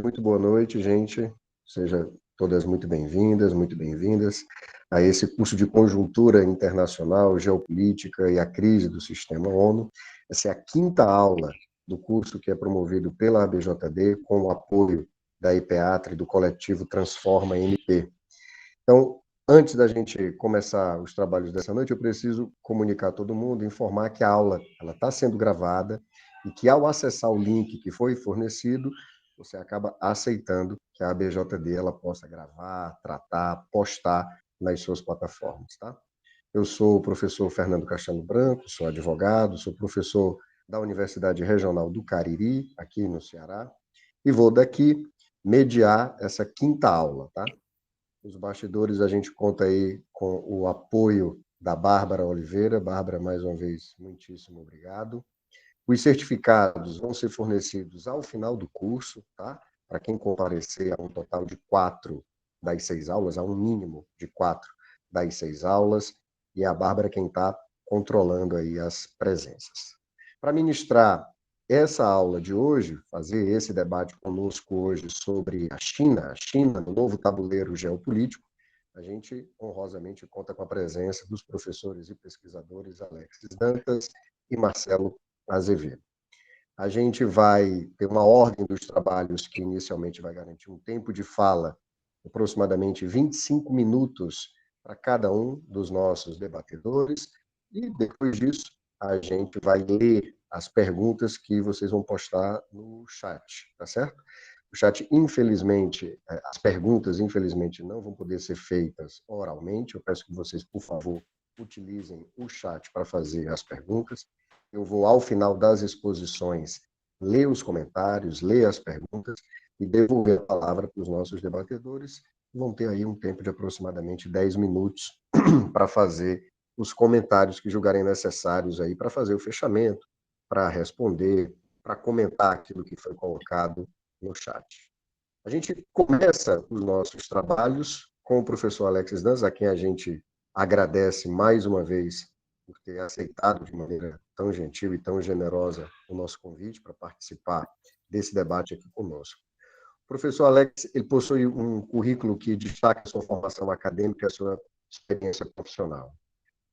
Muito boa noite, gente. Sejam todas muito bem-vindas a esse curso de Conjuntura Internacional, Geopolítica e a Crise do Sistema ONU. Essa é a quinta aula do curso que é promovido pela ABJD com o apoio da IPEATRE e do coletivo Transforma MP. Então, antes da gente começar os trabalhos dessa noite, eu preciso comunicar a todo mundo, informar que a aula está sendo gravada e que, ao acessar o link que foi fornecido, você acaba aceitando que a ABJD ela possa gravar, tratar, postar nas suas plataformas. Tá? Eu sou o professor Fernando Castelo Branco, sou advogado, sou professor da Universidade Regional do Cariri, aqui no Ceará, e vou daqui mediar essa quinta aula. Tá? Os bastidores, a gente conta aí com o apoio da Bárbara Oliveira. Bárbara, mais uma vez, muitíssimo obrigado. Os certificados vão ser fornecidos ao final do curso, tá? Para quem comparecer a um total de 4 das 6 aulas, a um mínimo de 4 das 6 aulas, e é a Bárbara quem está controlando aí as presenças. Para ministrar essa aula de hoje, fazer esse debate conosco hoje sobre a China no novo tabuleiro geopolítico, a gente honrosamente conta com a presença dos professores e pesquisadores Alexis Dantas e Marcelo Azevedo. A gente vai ter uma ordem dos trabalhos que inicialmente vai garantir um tempo de fala, aproximadamente 25 minutos para cada um dos nossos debatedores, e depois disso a gente vai ler as perguntas que vocês vão postar no chat, tá certo? O chat, infelizmente, as perguntas, infelizmente, não vão poder ser feitas oralmente. Eu peço que vocês, por favor, utilizem o chat para fazer as perguntas. Eu vou, ao final das exposições, ler os comentários, ler as perguntas e devolver a palavra para os nossos debatedores. Vão ter aí um tempo de aproximadamente 10 minutos para fazer os comentários que julgarem necessários aí para fazer o fechamento, para responder, para comentar aquilo que foi colocado no chat. A gente começa os nossos trabalhos com o professor Alexis Dantas, a quem a gente agradece mais uma vez por ter aceitado de maneira tão gentil e tão generosa o nosso convite para participar desse debate aqui conosco. O professor Alex, ele possui um currículo que destaca a sua formação acadêmica e a sua experiência profissional.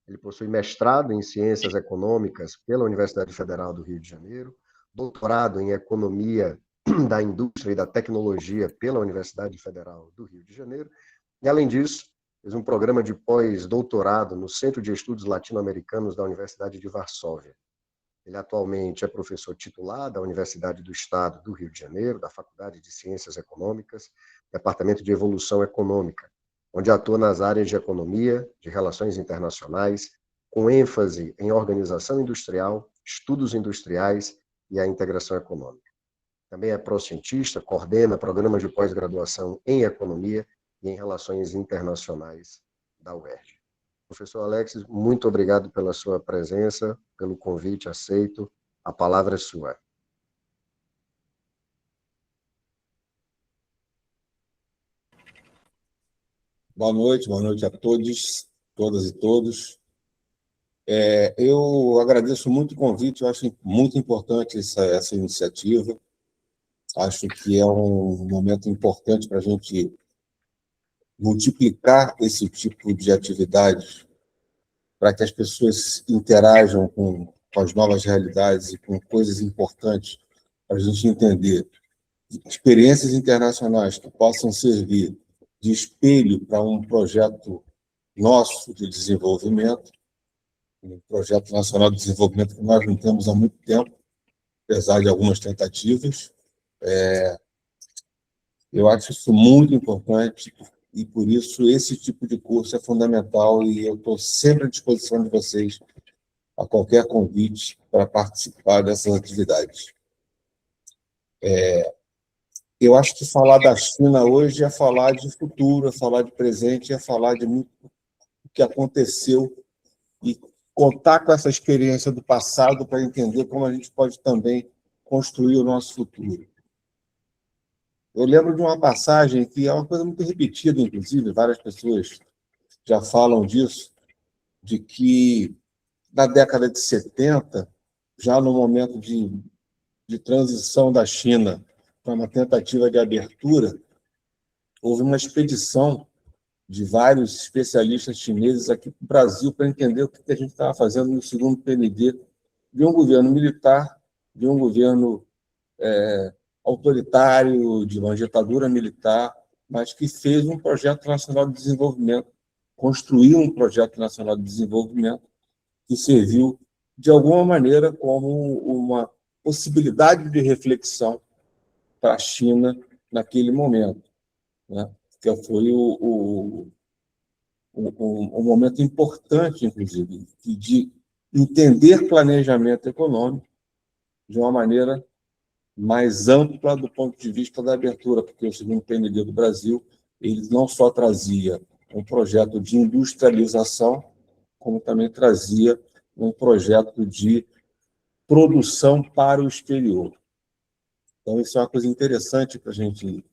Ele possui mestrado em Ciências Econômicas pela Universidade Federal do Rio de Janeiro, doutorado em Economia da Indústria e da Tecnologia pela Universidade Federal do Rio de Janeiro, e, além disso, fez um programa de pós-doutorado no Centro de Estudos Latino-Americanos da Universidade de Varsóvia. Ele atualmente é professor titular da Universidade do Estado do Rio de Janeiro, da Faculdade de Ciências Econômicas, Departamento de Evolução Econômica, onde atua nas áreas de economia, de relações internacionais, com ênfase em organização industrial, estudos industriais e a integração econômica. Também é pró-cientista, coordena programas de pós-graduação em economia e em relações internacionais da UERJ. Professor Alexis, muito obrigado pela sua presença, pelo convite aceito. A palavra é sua. Boa noite a todos, todas e todos. Eu agradeço muito o convite, eu acho muito importante essa iniciativa. Acho que é um momento importante para a gente multiplicar esse tipo de atividades para que as pessoas interajam com as novas realidades e com coisas importantes para a gente entender experiências internacionais que possam servir de espelho para um projeto nosso de desenvolvimento, um projeto nacional de desenvolvimento que nós não temos há muito tempo, apesar de algumas tentativas. Eu acho isso muito importante e, por isso, esse tipo de curso é fundamental e eu estou sempre à disposição de vocês a qualquer convite para participar dessas atividades. Eu acho que falar da China hoje é falar de futuro, é falar de presente, é falar de muito o que aconteceu e contar com essa experiência do passado para entender como a gente pode também construir o nosso futuro. Eu lembro de uma passagem que é uma coisa muito repetida, inclusive, várias pessoas já falam disso, de que na década de 70, já no momento de transição da China para uma tentativa de abertura, houve uma expedição de vários especialistas chineses aqui para o Brasil para entender o que a gente estava fazendo no segundo PND, de um governo militar, de um governo autoritário, de uma ditadura militar, mas que fez um projeto nacional de desenvolvimento, construiu um projeto nacional de desenvolvimento que serviu, de alguma maneira, como uma possibilidade de reflexão para a China naquele momento, né? Que foi um momento importante, inclusive, de entender planejamento econômico de uma maneira mais ampla do ponto de vista da abertura, porque o segundo PND do Brasil ele não só trazia um projeto de industrialização, como também trazia um projeto de produção para o exterior. Então, isso é uma coisa interessante para a gente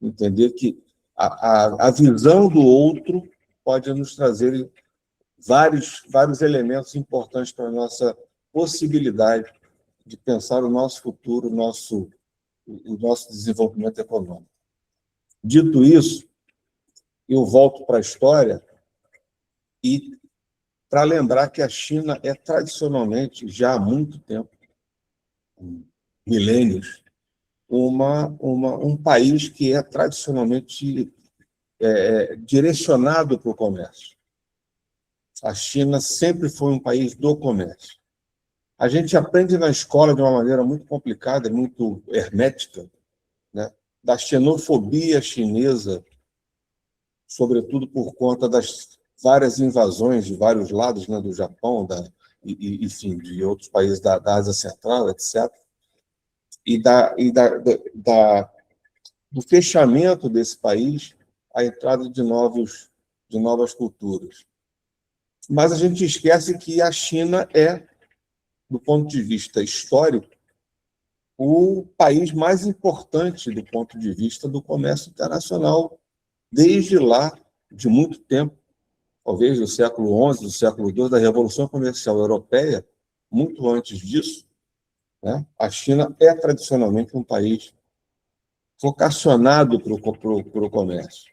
entender que a visão do outro pode nos trazer vários elementos importantes para a nossa possibilidade de pensar o nosso futuro, o nosso desenvolvimento econômico. Dito isso, eu volto para a história e para lembrar que a China é tradicionalmente, já há muito tempo, milênios, um país que é tradicionalmente direcionado para o comércio. A China sempre foi um país do comércio. A gente aprende na escola de uma maneira muito complicada, muito hermética, né, da xenofobia chinesa, sobretudo por conta das várias invasões de vários lados, né, do Japão, enfim, de outros países da Ásia Central, etc. Do fechamento desse país à entrada de novas culturas. Mas a gente esquece que a China é, do ponto de vista histórico, o país mais importante do ponto de vista do comércio internacional, desde lá, de muito tempo, talvez do século XI, do século II, da Revolução Comercial Europeia, muito antes disso, né? A China é tradicionalmente um país vocacionado para o comércio.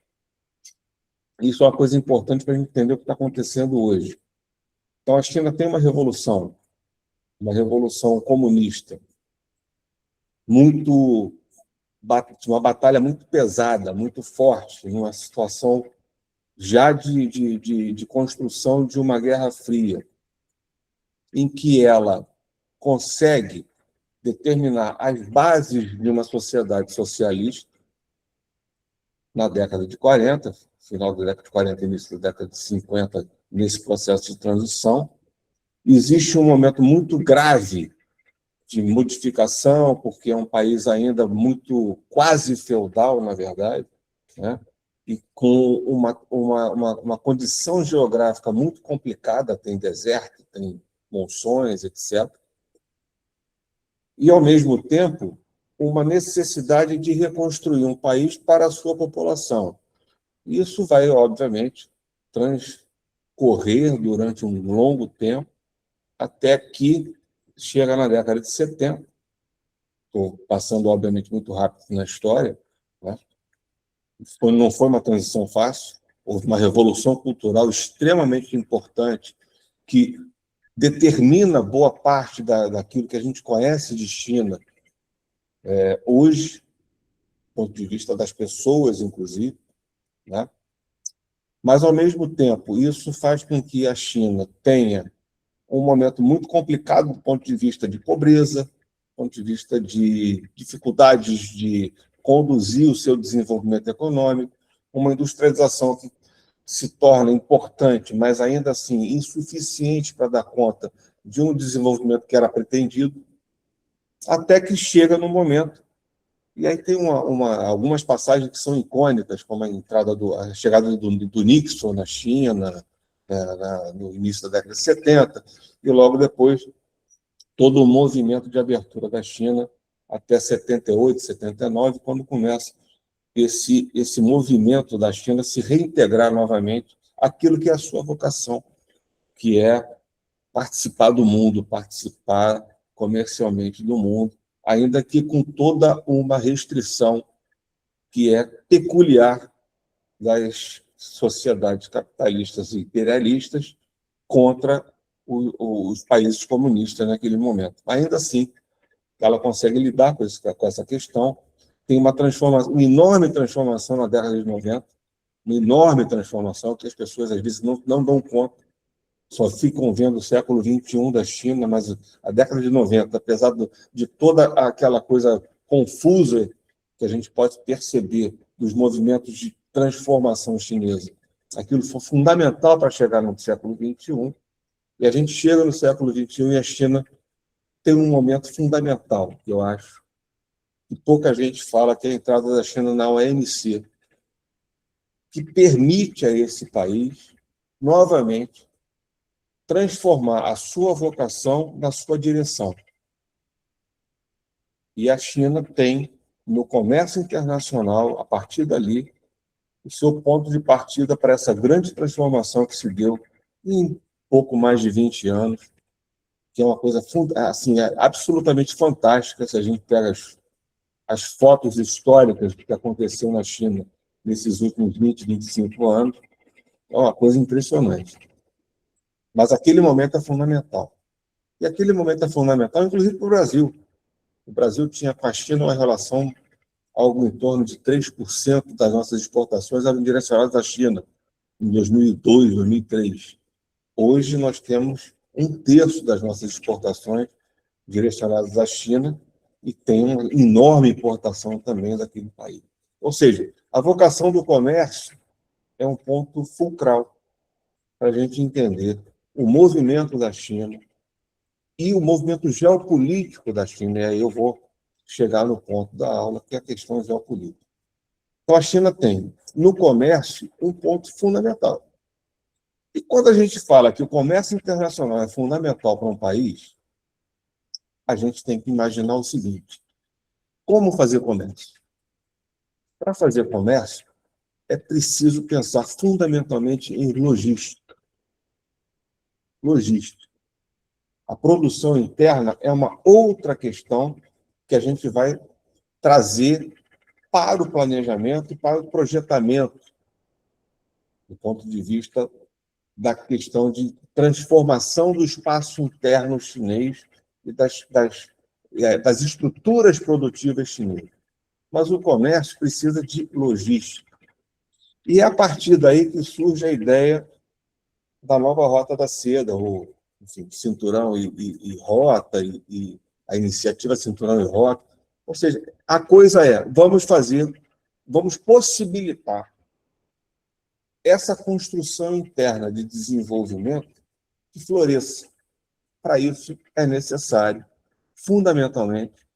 Isso é uma coisa importante para a gente entender o que está acontecendo hoje. Então, a China tem uma revolução comunista, uma batalha muito pesada, muito forte, em uma situação já de construção de uma Guerra Fria, em que ela consegue determinar as bases de uma sociedade socialista na década de 40, final da década de 40, início da década de 50, nesse processo de transição. Existe um momento muito grave de modificação, porque é um país ainda muito quase feudal, na verdade, né? E com uma condição geográfica muito complicada, tem deserto, tem monções, etc. E, ao mesmo tempo, uma necessidade de reconstruir um país para a sua população. Isso vai, obviamente, transcorrer durante um longo tempo, até que chega na década de 70. Estou passando, obviamente, muito rápido na história, né? Não foi uma transição fácil, houve uma revolução cultural extremamente importante que determina boa parte daquilo que a gente conhece de China hoje, do ponto de vista das pessoas, inclusive, né? Mas, ao mesmo tempo, isso faz com que a China tenha um momento muito complicado do ponto de vista de pobreza, do ponto de vista de dificuldades de conduzir o seu desenvolvimento econômico, uma industrialização que se torna importante, mas ainda assim insuficiente para dar conta de um desenvolvimento que era pretendido, até que chega no momento. E aí tem algumas passagens que são icônicas, como a chegada do Nixon na China, no início da década de 70, e logo depois todo o movimento de abertura da China até 78, 79, quando começa esse movimento da China se reintegrar novamente àquilo que é a sua vocação, que é participar do mundo, participar comercialmente do mundo, ainda que com toda uma restrição que é peculiar das sociedades capitalistas e imperialistas contra os países comunistas naquele momento. Ainda assim, ela consegue lidar com essa questão. Tem uma transformação, uma enorme transformação na década de 90, uma enorme transformação que as pessoas, às vezes, não dão conta, só ficam vendo o século XXI da China, mas a década de 90, apesar de toda aquela coisa confusa que a gente pode perceber dos movimentos de transformação chinesa, aquilo foi fundamental para chegar no século XXI, e a gente chega no século XXI e a China tem um momento fundamental, que eu acho, que pouca gente fala, que é a entrada da China na OMC, que permite a esse país, novamente, transformar a sua vocação na sua direção. E a China tem, no comércio internacional, a partir dali, o seu ponto de partida para essa grande transformação que se deu em pouco mais de 20 anos, que é uma coisa assim, absolutamente fantástica se a gente pega as fotos históricas do que aconteceu na China nesses últimos 20, 25 anos, é uma coisa impressionante. Mas aquele momento é fundamental. E aquele momento é fundamental, inclusive, para o Brasil. O Brasil tinha com a China uma relação algo em torno de 3% das nossas exportações eram direcionadas à China, em 2002, 2003. Hoje, nós temos 1/3 das nossas exportações direcionadas à China e tem uma enorme importação também daquele país. Ou seja, a vocação do comércio é um ponto fulcral para a gente entender o movimento da China e o movimento geopolítico da China. E aí eu vou chegar no ponto da aula, que é a questão geopolítica. Então, a China tem, no comércio, um ponto fundamental. E quando a gente fala que o comércio internacional é fundamental para um país, a gente tem que imaginar o seguinte: como fazer comércio? Para fazer comércio, é preciso pensar fundamentalmente em logística. Logística. A produção interna é uma outra questão que a gente vai trazer para o planejamento e para o projetamento, do ponto de vista da questão de transformação do espaço interno chinês e das estruturas produtivas chinesas. Mas o comércio precisa de logística. E é a partir daí que surge a ideia da nova Rota da Seda, ou, enfim, Cinturão e Rota, e a iniciativa Cinturão e Rota. Ou seja, a coisa é, vamos possibilitar essa construção interna de desenvolvimento que floresça. Para isso, é necessário, fundamentalmente,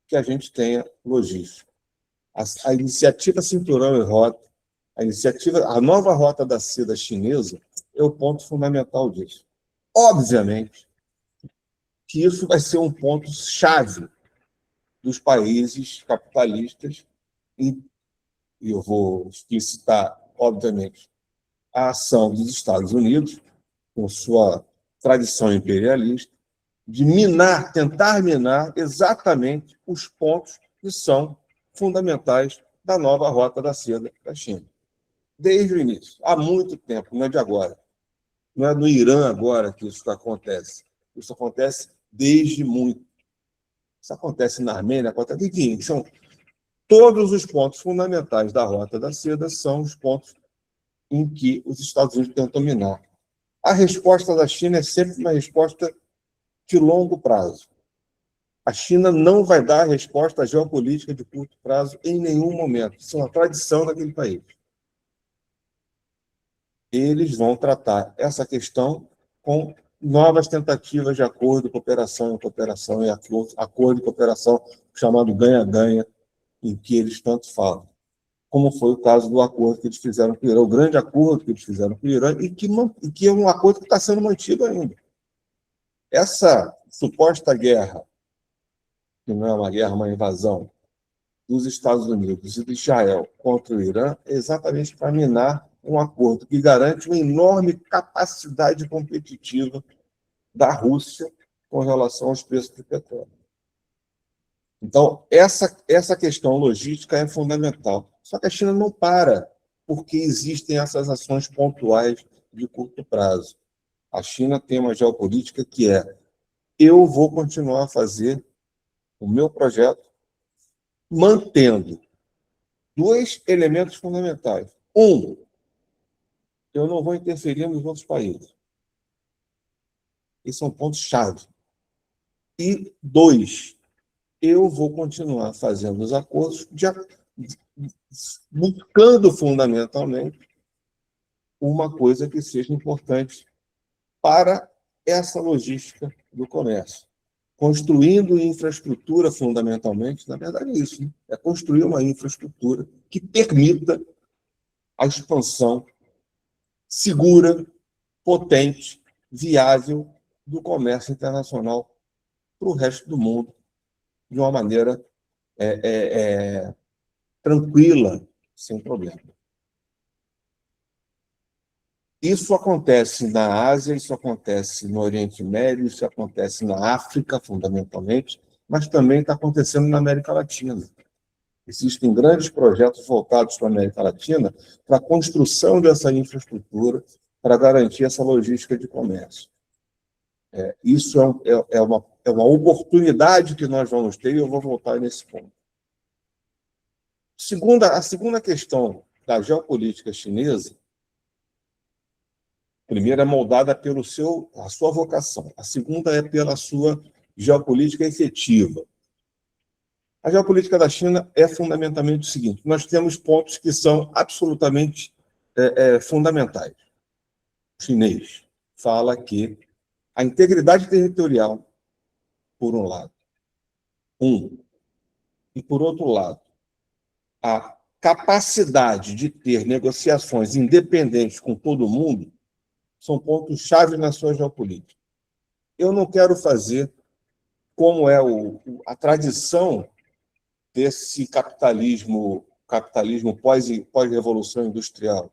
que a gente tenha logística. A iniciativa Cinturão e Rota, a nova Rota da Seda chinesa, é o ponto fundamental disso. Obviamente que isso vai ser um ponto-chave dos países capitalistas, e eu vou explicitar, obviamente, a ação dos Estados Unidos, com sua tradição imperialista, de tentar minar exatamente os pontos que são fundamentais da nova Rota da Seda da China. Desde o início, há muito tempo, não é de agora. Não é no Irã agora que isso acontece. Isso acontece desde muito. Isso acontece na Armênia, acontece... Enfim, são todos os pontos fundamentais da Rota da Seda são os pontos em que os Estados Unidos tentam minar. A resposta da China é sempre uma resposta de longo prazo. A China não vai dar resposta geopolítica de curto prazo em nenhum momento. Isso é uma tradição daquele país. Eles vão tratar essa questão com novas tentativas de acordo, cooperação e acordo de cooperação chamado ganha-ganha, em que eles tanto falam. Como foi o caso do acordo que eles fizeram com o Irã, o grande acordo que eles fizeram com o Irã, e que é um acordo que está sendo mantido ainda. Essa suposta guerra, que não é uma guerra, uma invasão, dos Estados Unidos e de Israel contra o Irã, é exatamente para minar um acordo que garante uma enorme capacidade competitiva da Rússia com relação aos preços do petróleo. Então, essa questão logística é fundamental. Só que a China não para, porque existem essas ações pontuais de curto prazo. A China tem uma geopolítica que é: eu vou continuar a fazer o meu projeto mantendo dois elementos fundamentais. Um, eu não vou interferir nos outros países. Esse é um ponto-chave. E dois, eu vou continuar fazendo os acordos buscando fundamentalmente uma coisa que seja importante para essa logística do comércio. Construindo infraestrutura, fundamentalmente, na verdade é isso, né? É construir uma infraestrutura que permita a expansão segura, potente, viável do comércio internacional para o resto do mundo, de uma maneira tranquila, sem problema. Isso acontece na Ásia, isso acontece no Oriente Médio, isso acontece na África, fundamentalmente, mas também está acontecendo na América Latina. Existem grandes projetos voltados para a América Latina para a construção dessa infraestrutura, para garantir essa logística de comércio. Isso é uma oportunidade que nós vamos ter, e eu vou voltar nesse ponto. A segunda questão da geopolítica chinesa, primeiro, é moldada pela sua vocação. A segunda é pela sua geopolítica efetiva. A geopolítica da China é fundamentalmente o seguinte: nós temos pontos que são absolutamente fundamentais. O chinês fala que a integridade territorial, por um lado, e, por outro lado, a capacidade de ter negociações independentes com todo mundo são pontos-chave na sua geopolítica. Eu não quero fazer como é a tradição desse capitalismo pós-revolução industrial,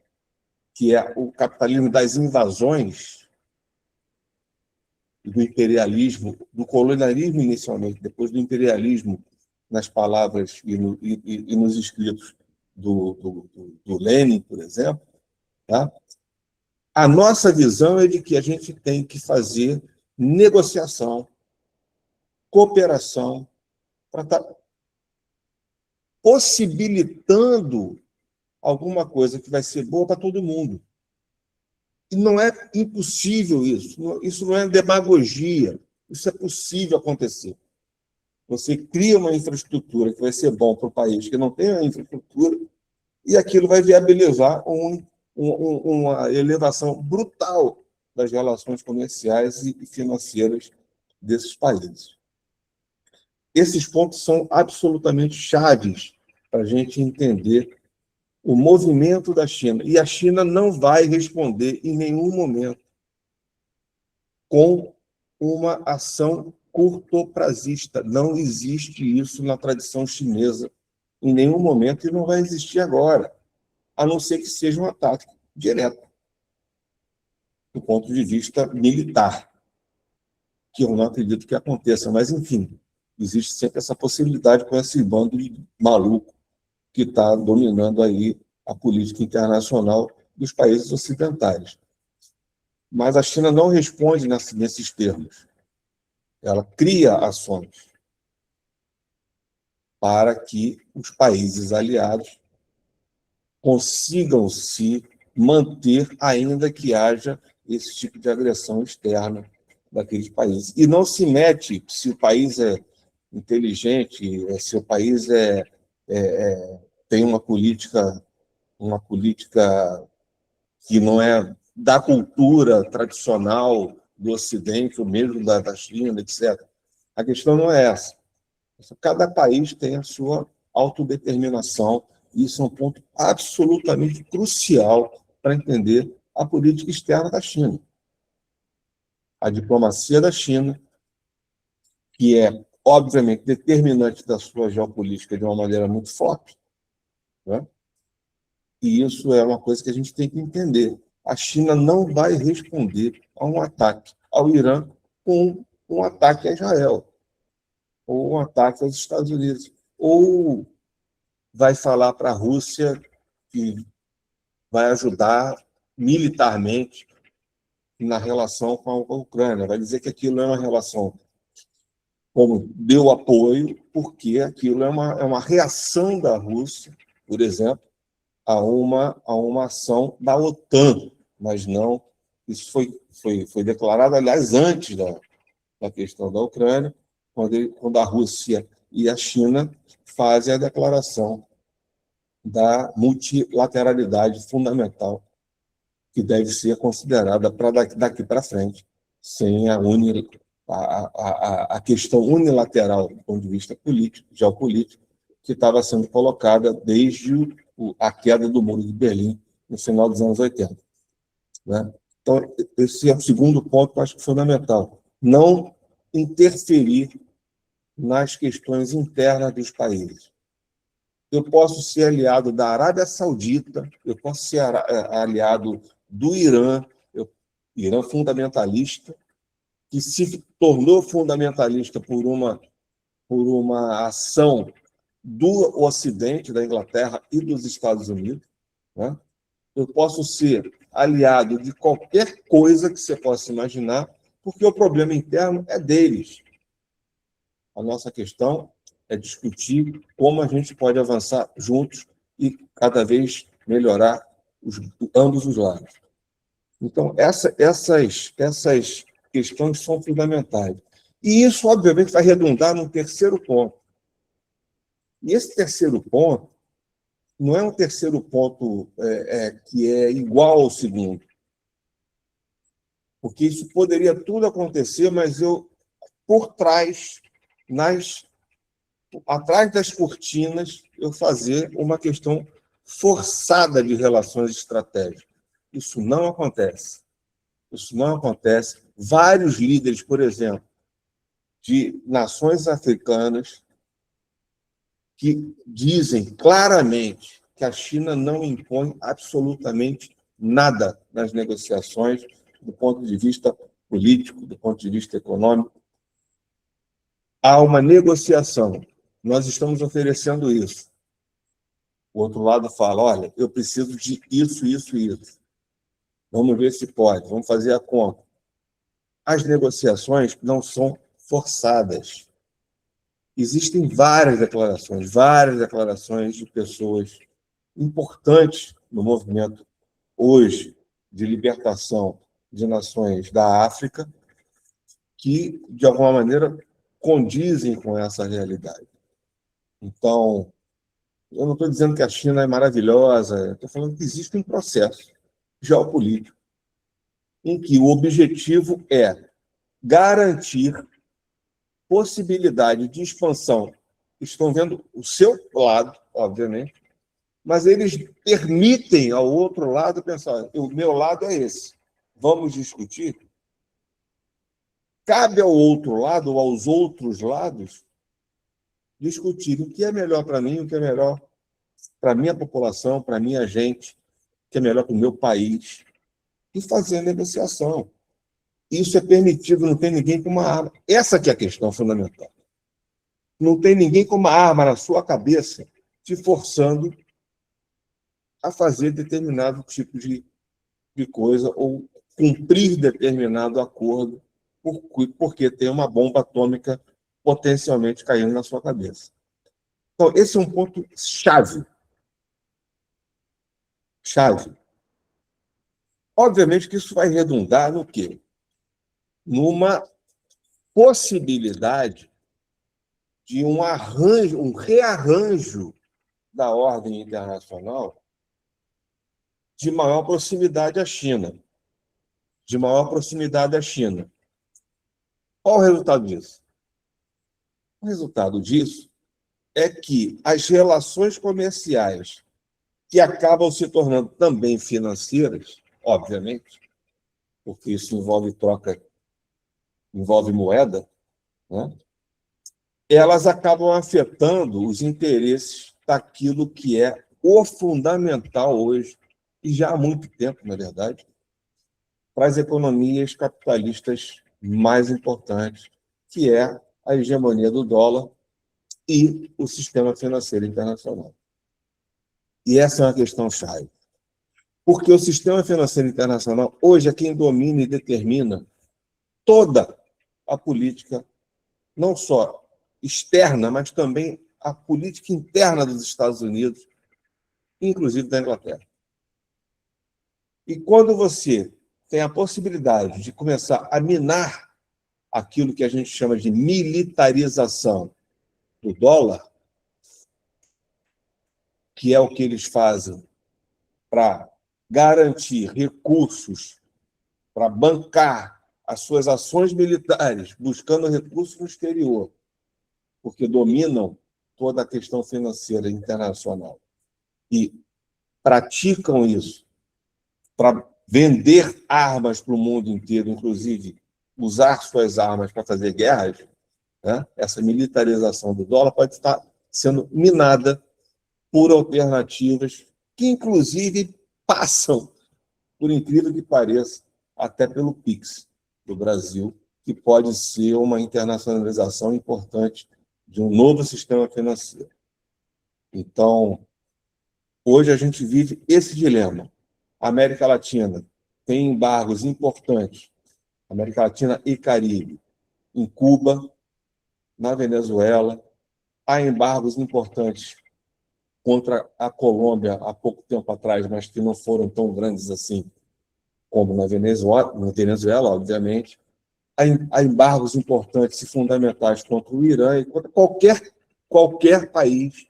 que é o capitalismo das invasões, do imperialismo, do colonialismo inicialmente, depois do imperialismo, nas palavras e nos escritos do Lenin, por exemplo. Tá? A nossa visão é de que a gente tem que fazer negociação, cooperação, para estar possibilitando alguma coisa que vai ser boa para todo mundo. E não é impossível isso não é demagogia, isso é possível acontecer. Você cria uma infraestrutura que vai ser bom para o país que não tem a infraestrutura, e aquilo vai viabilizar uma elevação brutal das relações comerciais e financeiras desses países. Esses pontos são absolutamente chaves para a gente entender o movimento da China. E a China não vai responder em nenhum momento com uma ação curtoprazista. Não existe isso na tradição chinesa em nenhum momento e não vai existir agora, a não ser que seja um ataque direto, do ponto de vista militar, que eu não acredito que aconteça. Mas, enfim, existe sempre essa possibilidade com esse bando de maluco que está dominando aí a política internacional dos países ocidentais. Mas a China não responde nesses termos. Ela cria ações para que os países aliados consigam se manter, ainda que haja esse tipo de agressão externa daqueles países. E não se mete se o país é inteligente, se o país tem uma política que não é da cultura tradicional do Ocidente, ou mesmo da China, etc. A questão não é essa. Cada país tem a sua autodeterminação, e isso é um ponto absolutamente crucial para entender a política externa da China. A diplomacia da China, que é, obviamente, determinante da sua geopolítica de uma maneira muito forte, né? E isso é uma coisa que a gente tem que entender. A China não vai responder a um ataque ao Irã com um ataque a Israel. ou um ataque aos Estados Unidos, ou vai falar para a Rússia que vai ajudar militarmente na relação com a Ucrânia, vai dizer que aquilo é uma relação como deu apoio, porque aquilo é uma reação da Rússia, por exemplo, a uma ação da OTAN, mas não. Isso foi declarado, aliás, antes da questão da Ucrânia, quando a Rússia e a China fazem a declaração da multilateralidade fundamental, que deve ser considerada para daqui para frente, sem a questão unilateral do ponto de vista político, geopolítico, que estava sendo colocada desde a queda do Muro de Berlim no final dos anos 80. Né? Então, esse é o segundo ponto que eu acho fundamental. Não interferir nas questões internas dos países. Eu posso ser aliado da Arábia Saudita, eu posso ser aliado do Irã, Irã fundamentalista, que se tornou fundamentalista por uma ação do Ocidente, da Inglaterra e dos Estados Unidos. Né? Eu posso ser aliado de qualquer coisa que você possa imaginar, porque o problema interno é deles. A nossa questão é discutir como a gente pode avançar juntos e cada vez melhorar ambos os lados. Então, essas questões são fundamentais. E isso, obviamente, vai redundar no terceiro ponto. E esse terceiro ponto não é um terceiro ponto que é igual ao segundo, porque isso poderia tudo acontecer, mas por trás, atrás das cortinas, eu fazer uma questão forçada de relações estratégicas. Isso não acontece. Isso não acontece. Vários líderes, por exemplo, de nações africanas, que dizem claramente que a China não impõe absolutamente nada nas negociações do ponto de vista político, do ponto de vista econômico. Há uma negociação. Nós estamos oferecendo isso. O outro lado fala, olha, eu preciso de isso, isso e isso. Vamos ver se pode, vamos fazer a conta. As negociações não são forçadas. Existem várias declarações de pessoas importantes no movimento hoje de libertação de nações da África que, de alguma maneira, condizem com essa realidade. Então, eu não estou dizendo que a China é maravilhosa, estou falando que existe um processo geopolítico em que o objetivo é garantir possibilidade de expansão. Estão vendo o seu lado, obviamente, mas eles permitem ao outro lado pensar, o meu lado é esse, vamos discutir? Cabe ao outro lado, ou aos outros lados, discutir o que é melhor para mim, o que é melhor para a minha população, para a minha gente, o que é melhor para o meu país, e fazer a negociação. Isso é permitido, não tem ninguém com uma arma. Essa que é a questão fundamental. Não tem ninguém com uma arma na sua cabeça te forçando a fazer determinado tipo de coisa ou cumprir determinado acordo porque tem uma bomba atômica potencialmente caindo na sua cabeça. Então, esse é um ponto chave. Chave. Obviamente que isso vai redundar no quê? Numa possibilidade de um rearranjo da ordem internacional de maior proximidade à China. De maior proximidade à China. Qual o resultado disso? O resultado disso é que as relações comerciais, que acabam se tornando também financeiras, obviamente, porque isso envolve troca, envolve moeda, né? Elas acabam afetando os interesses daquilo que é o fundamental hoje, e já há muito tempo, na verdade, para as economias capitalistas mais importantes, que é a hegemonia do dólar e o sistema financeiro internacional. E essa é uma questão chave. Porque o sistema financeiro internacional, hoje, é quem domina e determina toda a política, não só externa, mas também a política interna dos Estados Unidos, inclusive da Inglaterra. E quando você tem a possibilidade de começar a minar aquilo que a gente chama de militarização do dólar, que é o que eles fazem para garantir recursos, para bancar as suas ações militares, buscando recursos no exterior, porque dominam toda a questão financeira internacional e praticam isso para vender armas para o mundo inteiro, inclusive usar suas armas para fazer guerras, né? Essa militarização do dólar pode estar sendo minada por alternativas que, inclusive, passam, por incrível que pareça, até pelo PIX do Brasil, que pode ser uma internacionalização importante de um novo sistema financeiro. Então, hoje a gente vive esse dilema. A América Latina tem embargos importantes, América Latina e Caribe, em Cuba, na Venezuela, há embargos importantes contra a Colômbia há pouco tempo atrás, mas que não foram tão grandes assim como na Venezuela, obviamente. Há embargos importantes e fundamentais contra o Irã e contra qualquer país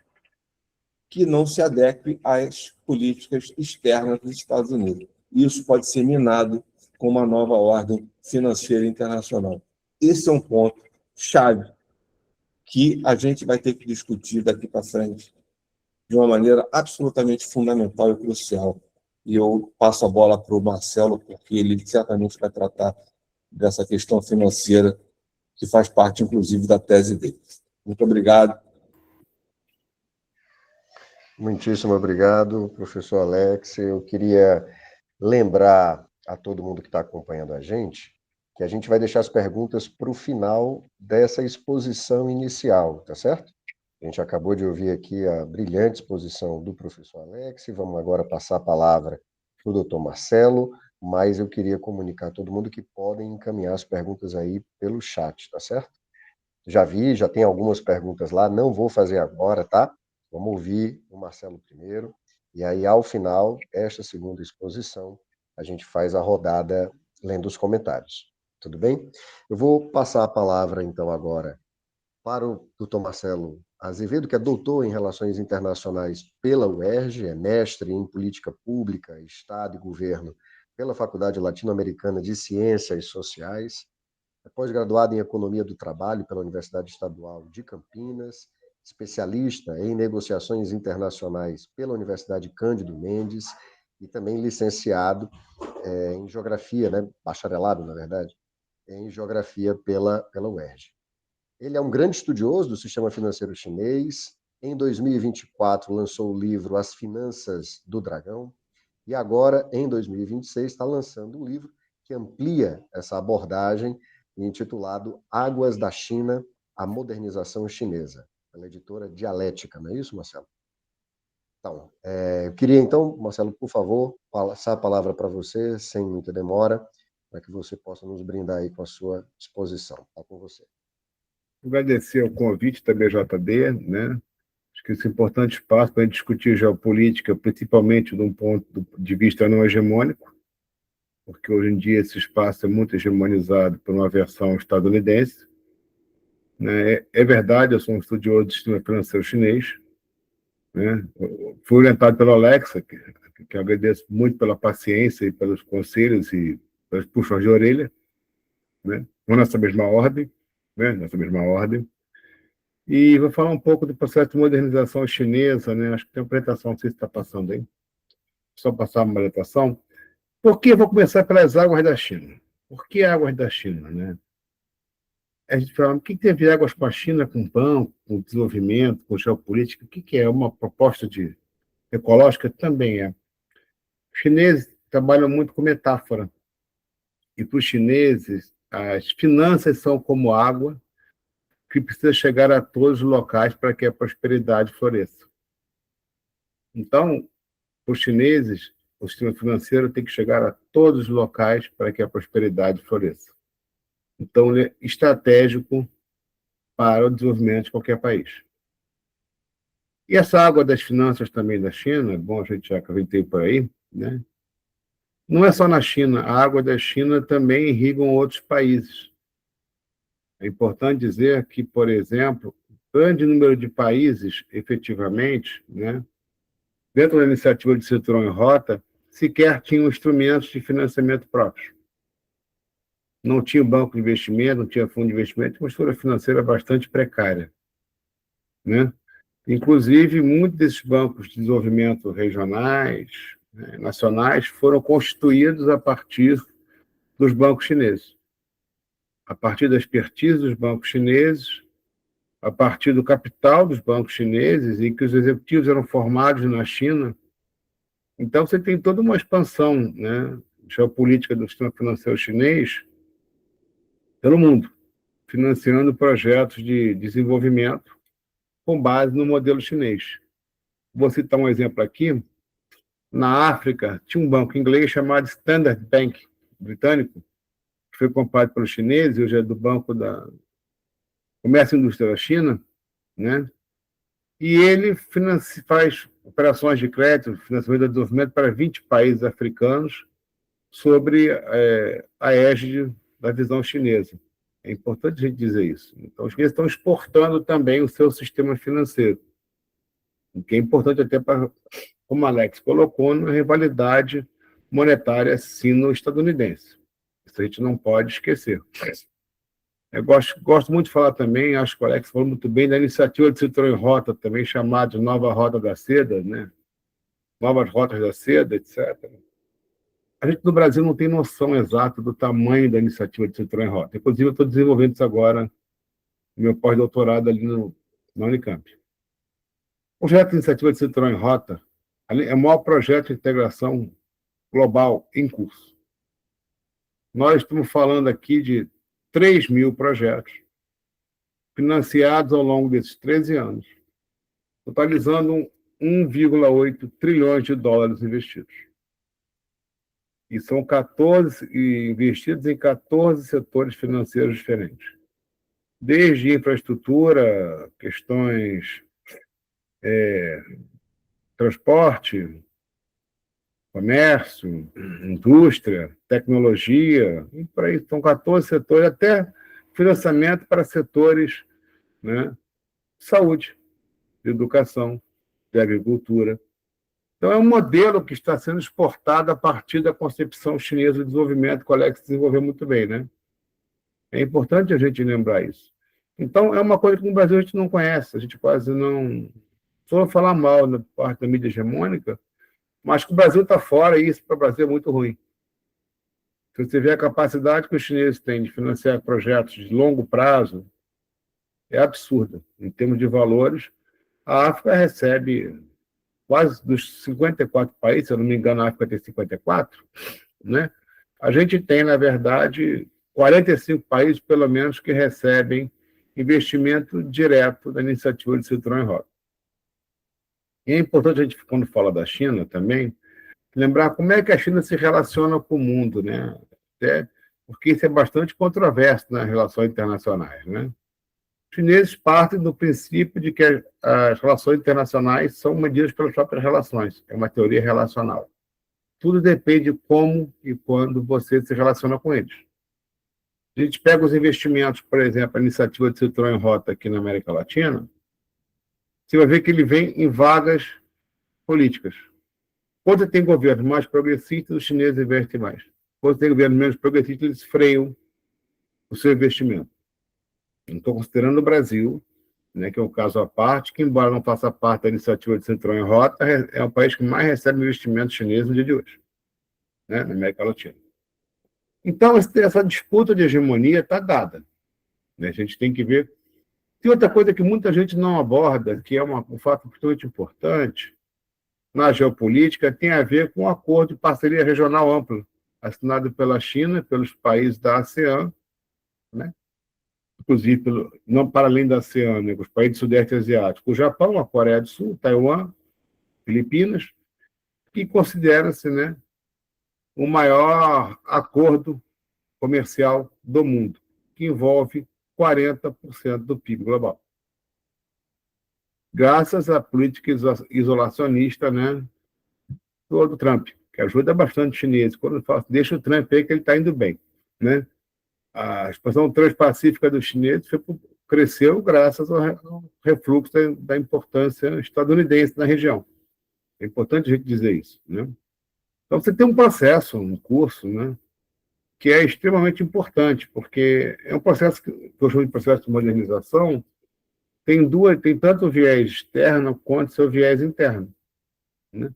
que não se adeque às políticas externas dos Estados Unidos. Isso pode ser minado com uma nova ordem financeira internacional. Esse é um ponto chave que a gente vai ter que discutir daqui para frente de uma maneira absolutamente fundamental e crucial. E eu passo a bola para o Marcelo, porque ele certamente vai tratar dessa questão financeira, que faz parte, inclusive, da tese dele. Muito obrigado. Muitíssimo obrigado, professor Alex. Eu queria lembrar a todo mundo que está acompanhando a gente que a gente vai deixar as perguntas para o final dessa exposição inicial, tá certo? A gente acabou de ouvir aqui a brilhante exposição do professor Alex, vamos agora passar a palavra para o doutor Marcelo, mas eu queria comunicar a todo mundo que podem encaminhar as perguntas aí pelo chat, tá certo? Já vi, já tem algumas perguntas lá, não vou fazer agora, tá? Vamos ouvir o Marcelo primeiro, e aí, ao final, esta segunda exposição, a gente faz a rodada lendo os comentários. Tudo bem? Eu vou passar a palavra, então, agora para o doutor Marcelo Azevedo, que é doutor em Relações Internacionais pela UERJ, é mestre em Política Pública, Estado e Governo pela Faculdade Latino-Americana de Ciências Sociais, é pós-graduado em Economia do Trabalho pela Universidade Estadual de Campinas, especialista em negociações internacionais pela Universidade Cândido Mendes e também licenciado em Geografia, né, bacharelado, na verdade, em Geografia pela UERJ. Ele é um grande estudioso do sistema financeiro chinês. Em 2024, lançou o livro As Finanças do Dragão. E agora, em 2026, está lançando um livro que amplia essa abordagem, intitulado Águas da China, a Modernização Chinesa, pela editora Dialética, não é isso, Marcelo? Então, eu queria então, Marcelo, por favor, passar a palavra para você, sem muita demora, para que você possa nos brindar aí com a sua exposição. Está com você. Agradecer o convite da BJD, né? Acho que esse é um importante espaço para a gente discutir geopolítica, principalmente de um ponto de vista não hegemônico, porque hoje em dia esse espaço é muito hegemonizado por uma versão estadunidense. Né? É verdade, eu sou um estudioso do sistema financeiro chinês, né? Fui orientado pelo Alexa, que agradeço muito pela paciência e pelos conselhos e pelos puxões de orelha, né? Vou nessa mesma ordem, né? Nessa mesma ordem. E vou falar um pouco do processo de modernização chinesa, né? Acho que tem uma apresentação, não sei se está passando aí. Só passar uma apresentação. Por que eu vou começar pelas águas da China? Por que águas da China, né? A gente fala, o que tem a ver águas com a China, com pão, com desenvolvimento, com geopolítica? O que é uma proposta de ecológica? Também é. Os chineses trabalham muito com metáfora. E para os chineses, as finanças são como água, que precisa chegar a todos os locais para que a prosperidade floresça. Então, os chineses, o sistema financeiro tem que chegar a todos os locais para que a prosperidade floresça. Então, ele é estratégico para o desenvolvimento de qualquer país. E essa água das finanças também da China, bom, a gente já comentei por aí, né? Não é só na China, a água da China também irriga outros países. É importante dizer que, por exemplo, grande número de países, efetivamente, né, dentro da iniciativa de Cinturão em Rota, sequer tinham instrumentos de financiamento próprios. Não tinha banco de investimento, não tinha fundo de investimento, uma estrutura financeira bastante precária, né? Inclusive, muitos desses bancos de desenvolvimento regionais, né, nacionais, foram constituídos a partir dos bancos chineses. A partir da expertise dos bancos chineses, a partir do capital dos bancos chineses, em que os executivos eram formados na China. Então, você tem toda uma expansão, né, geopolítica do sistema financeiro chinês pelo mundo, financiando projetos de desenvolvimento com base no modelo chinês. Vou citar um exemplo aqui. Na África, tinha um banco inglês chamado Standard Bank, britânico, que foi comprado pelos chineses, hoje é do Banco da Comércio e Indústria da China, né? E ele faz operações de crédito, financiamento de desenvolvimento para 20 países africanos sobre a égide da visão chinesa. É importante a gente dizer isso. Então, os chineses estão exportando também o seu sistema financeiro, o que é importante até para, como a Alex colocou, na rivalidade monetária sino-estadunidense. Isso a gente não pode esquecer. Eu gosto muito de falar também, acho que o Alex falou muito bem, da iniciativa de Cinturão em Rota, também chamada de Nova Rota da Seda, né? Novas Rotas da Seda, etc. A gente no Brasil não tem noção exata do tamanho da iniciativa de Cinturão em Rota. Inclusive, eu estou desenvolvendo isso agora no meu pós-doutorado ali na Unicamp. O projeto de iniciativa de Cinturão em Rota é o maior projeto de integração global em curso. Nós estamos falando aqui de 3.000 projetos financiados ao longo desses 13 anos, totalizando 1,8 trilhões de dólares investidos. E são 14 investidos em 14 setores financeiros diferentes. Desde infraestrutura, questões transporte, comércio, indústria, tecnologia, e por aí são 14 setores, até financiamento para setores, né, de saúde, de educação, de agricultura. Então, é um modelo que está sendo exportado a partir da concepção chinesa de desenvolvimento, que o Alex desenvolveu muito bem, né? É importante a gente lembrar isso. Então, é uma coisa que no Brasil a gente não conhece, a gente quase não... Só falar mal na parte da mídia hegemônica, mas que o Brasil está fora e isso para o Brasil é muito ruim. Se você vê a capacidade que os chineses têm de financiar projetos de longo prazo, é absurda. Em termos de valores, a África recebe quase dos 54 países, se eu não me engano, a África tem 54, né? A gente tem, na verdade, 45 países, pelo menos, que recebem investimento direto da iniciativa de Cinturão em Rota. E é importante a gente, quando fala da China também, lembrar como é que a China se relaciona com o mundo, né? Até porque isso é bastante controverso nas relações internacionais, né? Os chineses partem do princípio de que as relações internacionais são medidas pelas próprias relações. É uma teoria relacional. Tudo depende de como e quando você se relaciona com eles. A gente pega os investimentos, por exemplo, a iniciativa de Cinturão em Rota aqui na América Latina, você vai ver que ele vem em vagas políticas. Quando tem governos mais progressistas, os chineses investem mais. Quando tem governos menos progressistas, eles freiam o seu investimento. Não estou considerando o Brasil, né, que é um caso à parte, que, embora não faça parte da iniciativa de Cinturão em Rota, é o país que mais recebe investimento chinês no dia de hoje, né, na América Latina. Então, essa disputa de hegemonia está dada, né? A gente tem que ver. Tem outra coisa que muita gente não aborda, que é um fato muito importante na geopolítica, tem a ver com o acordo de parceria regional amplo, assinado pela China, pelos países da ASEAN, né? inclusive, não para além da ASEAN, né, os países do Sudeste Asiático, o Japão, a Coreia do Sul, Taiwan, Filipinas, que considera-se, né, o maior acordo comercial do mundo, que envolve 40% do PIB global. Graças à política isolacionista, né, do Trump, que ajuda bastante os chineses. Quando eu falo, deixa o Trump aí que ele está indo bem, né? A expansão transpacífica dos chineses cresceu graças ao refluxo da importância estadunidense na região. É importante a gente dizer isso, né? Então, você tem um processo, um curso, né, que é extremamente importante, porque é um processo que eu chamo de processo de modernização, tem tanto o viés externo quanto o seu viés interno, né?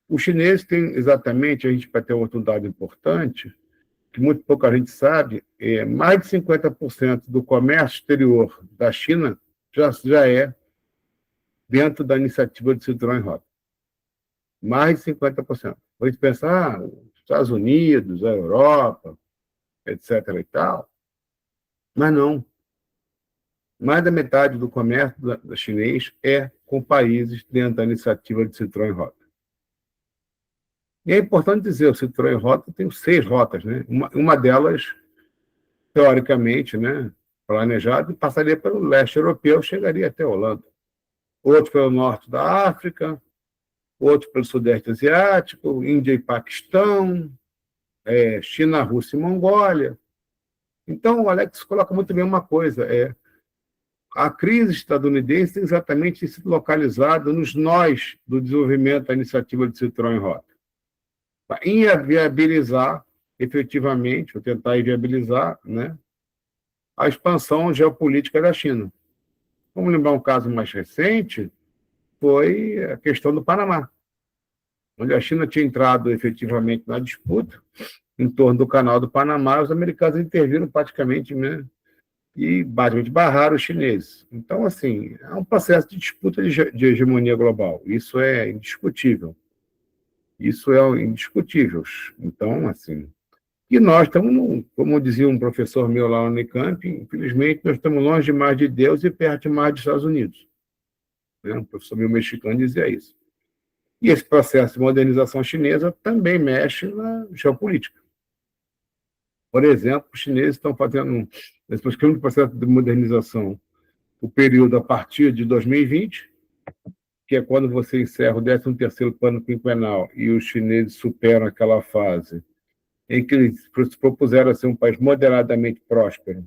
Os chineses têm exatamente, a gente vai ter outro dado importante, que muito pouca gente sabe, mais de 50% do comércio exterior da China já é dentro da iniciativa de Silk Road. Mais de 50%. A gente pensar, os Estados Unidos, a Europa, etc. e tal, mas não. Mais da metade do comércio da chinês é com países dentro da iniciativa de Silk Road. E é importante dizer, o Silk Road tem 6 rotas, né? Uma delas, teoricamente, né, planejada, passaria pelo leste europeu, chegaria até a Holanda. Outro pelo norte da África, outro pelo sudeste asiático, Índia e Paquistão, China, Rússia e Mongólia. Então, o Alex coloca muito bem uma coisa, a crise estadunidense tem exatamente se localizado nos nós do desenvolvimento da iniciativa de Silk Road. Para inviabilizar, efetivamente, ou tentar inviabilizar, né, a expansão geopolítica da China. Vamos lembrar um caso mais recente, foi a questão do Panamá, onde a China tinha entrado efetivamente na disputa em torno do canal do Panamá, os americanos interviram praticamente, né, e basicamente barraram os chineses. Então, assim, é um processo de disputa de hegemonia global. Isso é indiscutível. Isso é indiscutível. Então, assim, e nós estamos, como dizia um professor meu lá no Unicamp, infelizmente nós estamos longe demais de Deus e perto demais dos Estados Unidos. Né? Um professor meu mexicano dizia isso. E esse processo de modernização chinesa também mexe na geopolítica. Por exemplo, os chineses estão fazendo, nesse processo de modernização, o período a partir de 2020, que é quando você encerra o 13º plano quinquenal e os chineses superam aquela fase em que eles se propuseram a ser um país moderadamente próspero,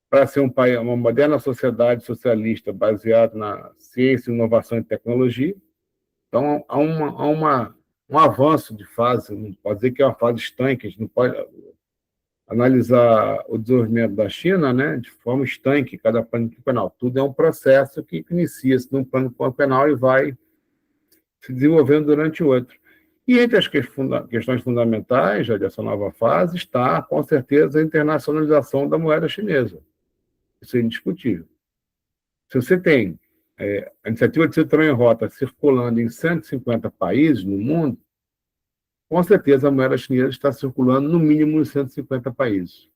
para ser uma moderna sociedade socialista baseada na ciência, inovação e tecnologia. Então, há um avanço de fase, não pode dizer que é uma fase estanque, a gente não pode analisar o desenvolvimento da China, né, de forma estanque, cada plano quinquenal. Tudo é um processo que inicia-se num plano quinquenal e vai se desenvolvendo durante o outro. E entre as questões fundamentais dessa nova fase está, com certeza, a internacionalização da moeda chinesa. Isso é indiscutível. Se você tem a iniciativa de Silk Road circulando em 150 países no mundo, com certeza a moeda chinesa está circulando no mínimo em 150 países.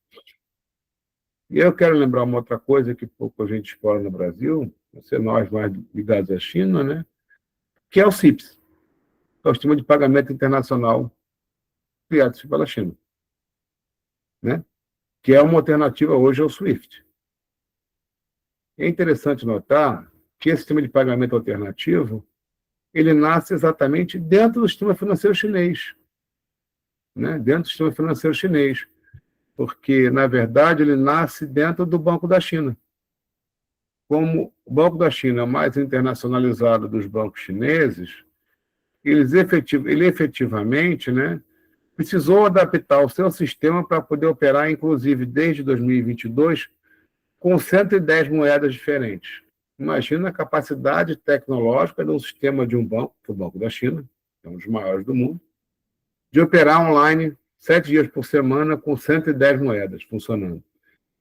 E eu quero lembrar uma outra coisa que pouco a gente explora no Brasil, nós mais ligados à China, né, que é o CIPS, que é o Sistema de Pagamento Internacional criado pela China, né, que é uma alternativa hoje ao SWIFT. É interessante notar que esse sistema de pagamento alternativo ele nasce exatamente dentro do sistema financeiro chinês, né? Dentro do sistema financeiro chinês, porque, na verdade, ele nasce dentro do Banco da China. Como o Banco da China é o mais internacionalizado dos bancos chineses, ele efetivamente, né, precisou adaptar o seu sistema para poder operar, inclusive, desde 2022, com 110 moedas diferentes. Imagina a capacidade tecnológica de um sistema de um banco, que é o Banco da China, que é um dos maiores do mundo, de operar online 7 dias por semana com 110 moedas funcionando.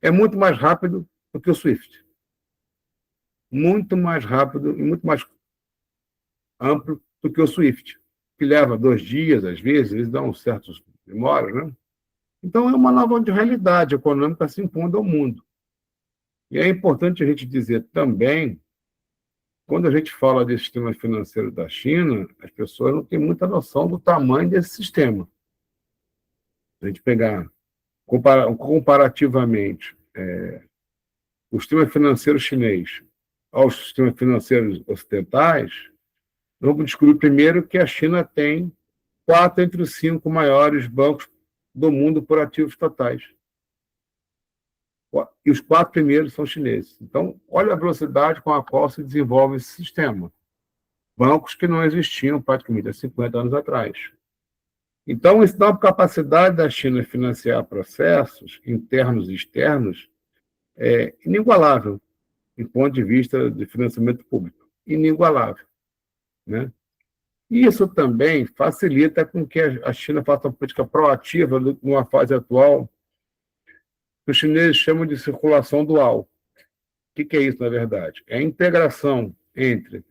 É muito mais rápido do que o SWIFT. Muito mais rápido e muito mais amplo do que o SWIFT, que leva 2 dias, às vezes, eles dão certos demoras, né? Então, é uma nova realidade econômica se impondo ao mundo. E é importante a gente dizer também, quando a gente fala desse sistema financeiro da China, as pessoas não têm muita noção do tamanho desse sistema. Se a gente pegar comparativamente o sistema financeiro chinês aos sistemas financeiros ocidentais, vamos descobrir primeiro que a China tem 4 entre os 5 maiores bancos do mundo por ativos totais. E os 4 primeiros são chineses. Então, olha a velocidade com a qual se desenvolve esse sistema. Bancos que não existiam praticamente há 50 anos atrás. Então, isso dá uma capacidade da China financiar processos internos e externos inigualável, em ponto de vista de financiamento público. Inigualável. Né? E isso também facilita com que a China faça uma política proativa numa fase atual que os chineses chamam de circulação dual. O que é isso, na verdade? É a integração entre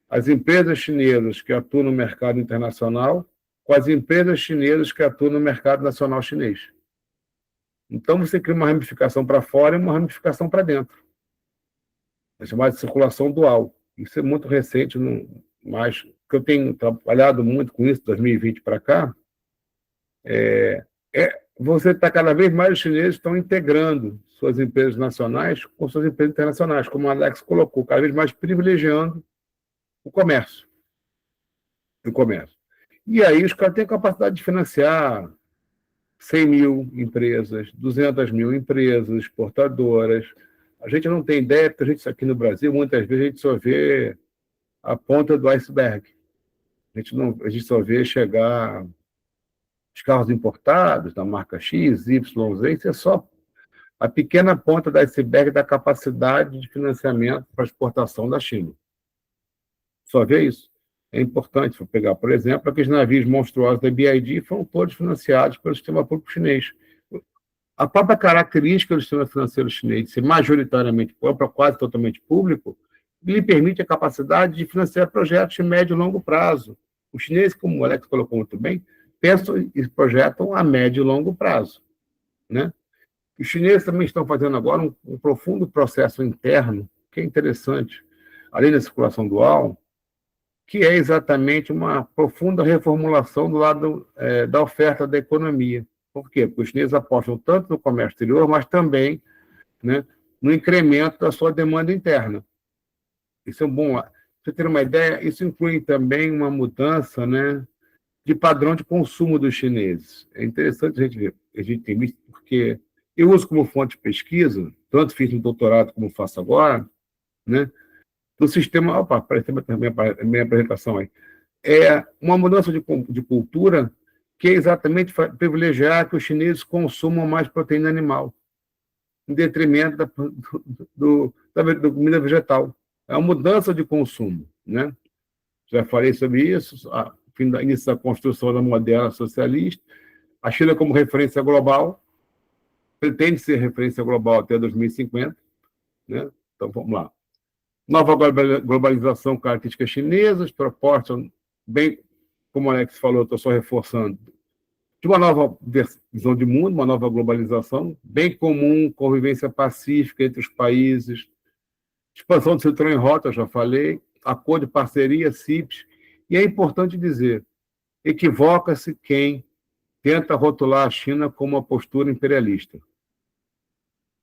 as empresas chinesas que atuam no mercado internacional com as empresas chinesas que atuam no mercado nacional chinês. Então, você cria uma ramificação para fora e uma ramificação para dentro. É chamada de circulação dual. Isso é muito recente, mas que eu tenho trabalhado muito com isso, 2020 para cá, você está cada vez mais, os chineses estão integrando suas empresas nacionais com suas empresas internacionais, como o Alex colocou, cada vez mais privilegiando o comércio. E aí os caras têm a capacidade de financiar 100 mil empresas, 200 mil empresas, exportadoras. A gente não tem ideia, porque a gente aqui no Brasil, muitas vezes, a gente só vê a ponta do iceberg. A gente só vê chegar os carros importados da marca X, Y, Z, isso é só a pequena ponta do iceberg da capacidade de financiamento para a exportação da China. Só vê isso. É importante, vou pegar, por exemplo, aqueles navios monstruosos da BYD foram todos financiados pelo sistema público chinês. A própria característica do sistema financeiro chinês de ser majoritariamente, quase totalmente público, lhe permite a capacidade de financiar projetos de médio e longo prazo. Os chineses, como o Alex colocou muito bem, pensam e projetam a médio e longo prazo. Né? Os chineses também estão fazendo agora um profundo processo interno, que é interessante, além da circulação dual, que é exatamente uma profunda reformulação do lado da oferta da economia. Por quê? Porque os chineses apostam tanto no comércio exterior, mas também, né, no incremento da sua demanda interna. Isso é bom. Para você ter uma ideia, isso inclui também uma mudança, né, de padrão de consumo dos chineses. É interessante a gente ter visto, porque eu uso como fonte de pesquisa, tanto fiz no doutorado como faço agora, né, do sistema... Opa, apareceu também a minha apresentação aí. É uma mudança de cultura que é exatamente privilegiar que os chineses consumam mais proteína animal, em detrimento da comida vegetal. É uma mudança de consumo. Né? Já falei sobre isso, início da construção da moderna socialista. A China, como referência global, pretende ser referência global até 2050. Né? Então, vamos lá. Nova globalização, características chinesas, proporcionam, bem, como o Alex falou, estou só reforçando, de uma nova visão de mundo, uma nova globalização, bem comum, convivência pacífica entre os países, expansão do cinturão em rota, já falei, acordo de parceria, CIPs, e é importante dizer, equivoca-se quem tenta rotular a China como uma postura imperialista.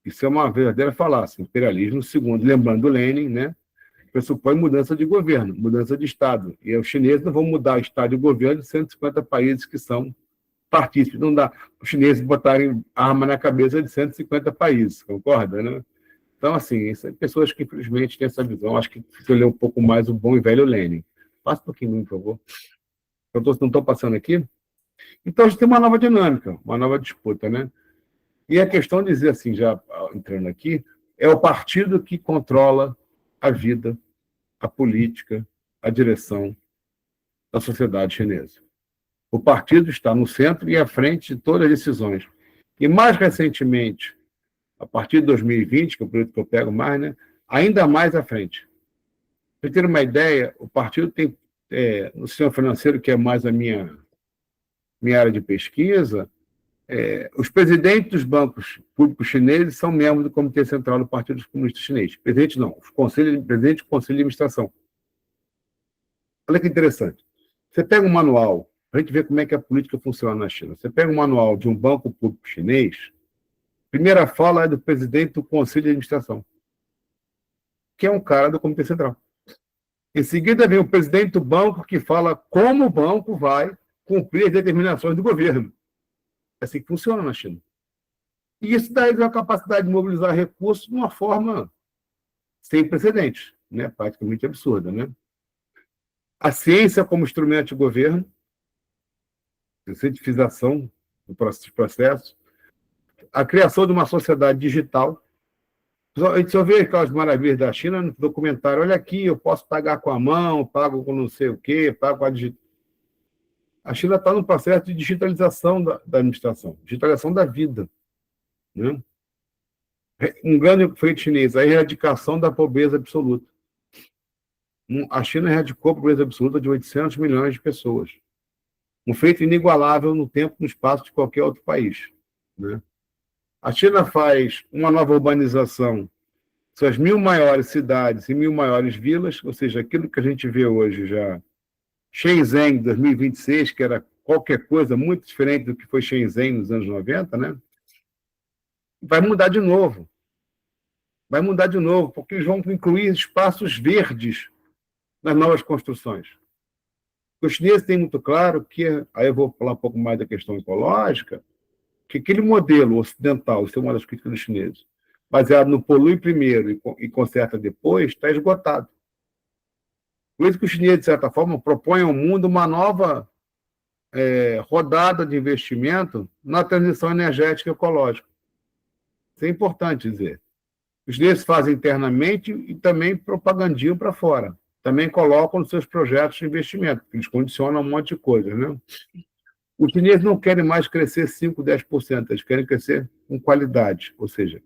Isso é uma verdadeira falácia. Imperialismo, segundo, lembrando Lenin, né, pressupõe mudança de governo, mudança de Estado. E os chineses não vão mudar Estado e governo de 150 países que são partícipes. Não dá os chineses botarem arma na cabeça de 150 países, concorda, né? Então, assim, são pessoas que, infelizmente, têm essa visão. Acho que se eu ler um pouco mais o bom e velho Lenin. Passa um pouquinho, por favor. Eu não estou passando aqui. Então, a gente tem uma nova dinâmica, uma nova disputa, né? E a questão de dizer assim, já entrando aqui, é o partido que controla a vida, a política, a direção da sociedade chinesa. O partido está no centro e à frente de todas as decisões. E mais recentemente, a partir de 2020, que é o período que eu pego mais, né, ainda mais à frente. Para ter uma ideia, o partido tem, no sistema financeiro, que é mais a minha área de pesquisa, Os presidentes dos bancos públicos chineses são membros do Comitê Central do Partido Comunista Chinês. Presidente não, presidente do Conselho de Administração. Olha que interessante. Você pega um manual, para a gente ver como é que a política funciona na China. Você pega um manual de um banco público chinês, a primeira fala é do presidente do Conselho de Administração, que é um cara do Comitê Central. Em seguida vem o presidente do banco, que fala como o banco vai cumprir as determinações do governo. É assim que funciona na China. E isso dá uma capacidade de mobilizar recursos de uma forma sem precedentes, né? Praticamente absurda, né? A ciência como instrumento de governo, a cientificação dos processos, a criação de uma sociedade digital. A gente só vê aquelas maravilhas da China no documentário. Olha aqui, eu posso pagar com a mão, pago com não sei o quê, pago com a digital. A China está no processo de digitalização da administração, digitalização da vida, né? Um grande feito chinês, a erradicação da pobreza absoluta. A China erradicou a pobreza absoluta de 800 milhões de pessoas. Um feito inigualável no tempo e no espaço de qualquer outro país, né? A China faz uma nova urbanização, suas 1.000 maiores cidades e 1.000 maiores vilas, ou seja, aquilo que a gente vê hoje já. Shenzhen, 2026, que era qualquer coisa muito diferente do que foi Shenzhen nos anos 90, né? Vai mudar de novo. Vai mudar de novo, porque eles vão incluir espaços verdes nas novas construções. Os chineses têm muito claro que, aí eu vou falar um pouco mais da questão ecológica, que aquele modelo ocidental, isso é uma das críticas dos chineses, baseado no polui primeiro e conserta depois, está esgotado. Por isso que os chineses, de certa forma, propõem ao mundo uma nova rodada de investimento na transição energética e ecológica. Isso é importante dizer. Os chineses fazem internamente e também propagandiam para fora. Também colocam nos seus projetos de investimento, que eles condicionam um monte de coisa, né? Os chineses não querem mais crescer 5%, 10%, eles querem crescer com qualidade, ou seja,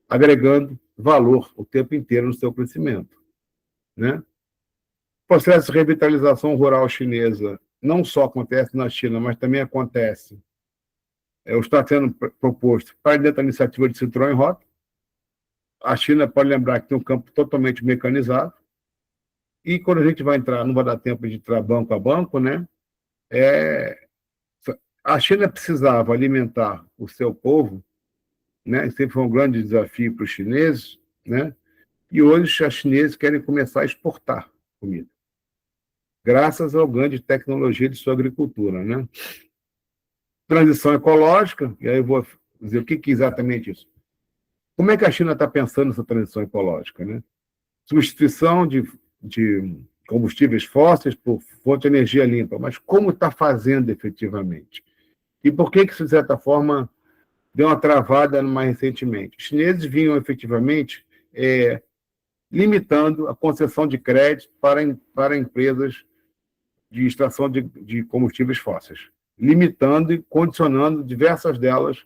agregando valor o tempo inteiro no seu crescimento, né? O processo de revitalização rural chinesa não só acontece na China, mas também acontece, está sendo proposto para dentro da iniciativa de Citroën e Rota. A China, pode lembrar, que tem um campo totalmente mecanizado, e quando a gente vai entrar, não vai dar tempo de entrar banco a banco, né? A China precisava alimentar o seu povo, né? Sempre foi um grande desafio para os chineses, né? E hoje os chineses querem começar a exportar comida, graças ao ganho de tecnologia de sua agricultura, né? Transição ecológica, e aí eu vou dizer o que é exatamente isso. Como é que a China está pensando nessa transição ecológica, né? Substituição de combustíveis fósseis por fonte de energia limpa, mas como está fazendo efetivamente? E por que isso, de certa forma, deu uma travada mais recentemente? Os chineses vinham efetivamente limitando a concessão de crédito para empresas de extração de combustíveis fósseis, limitando e condicionando diversas delas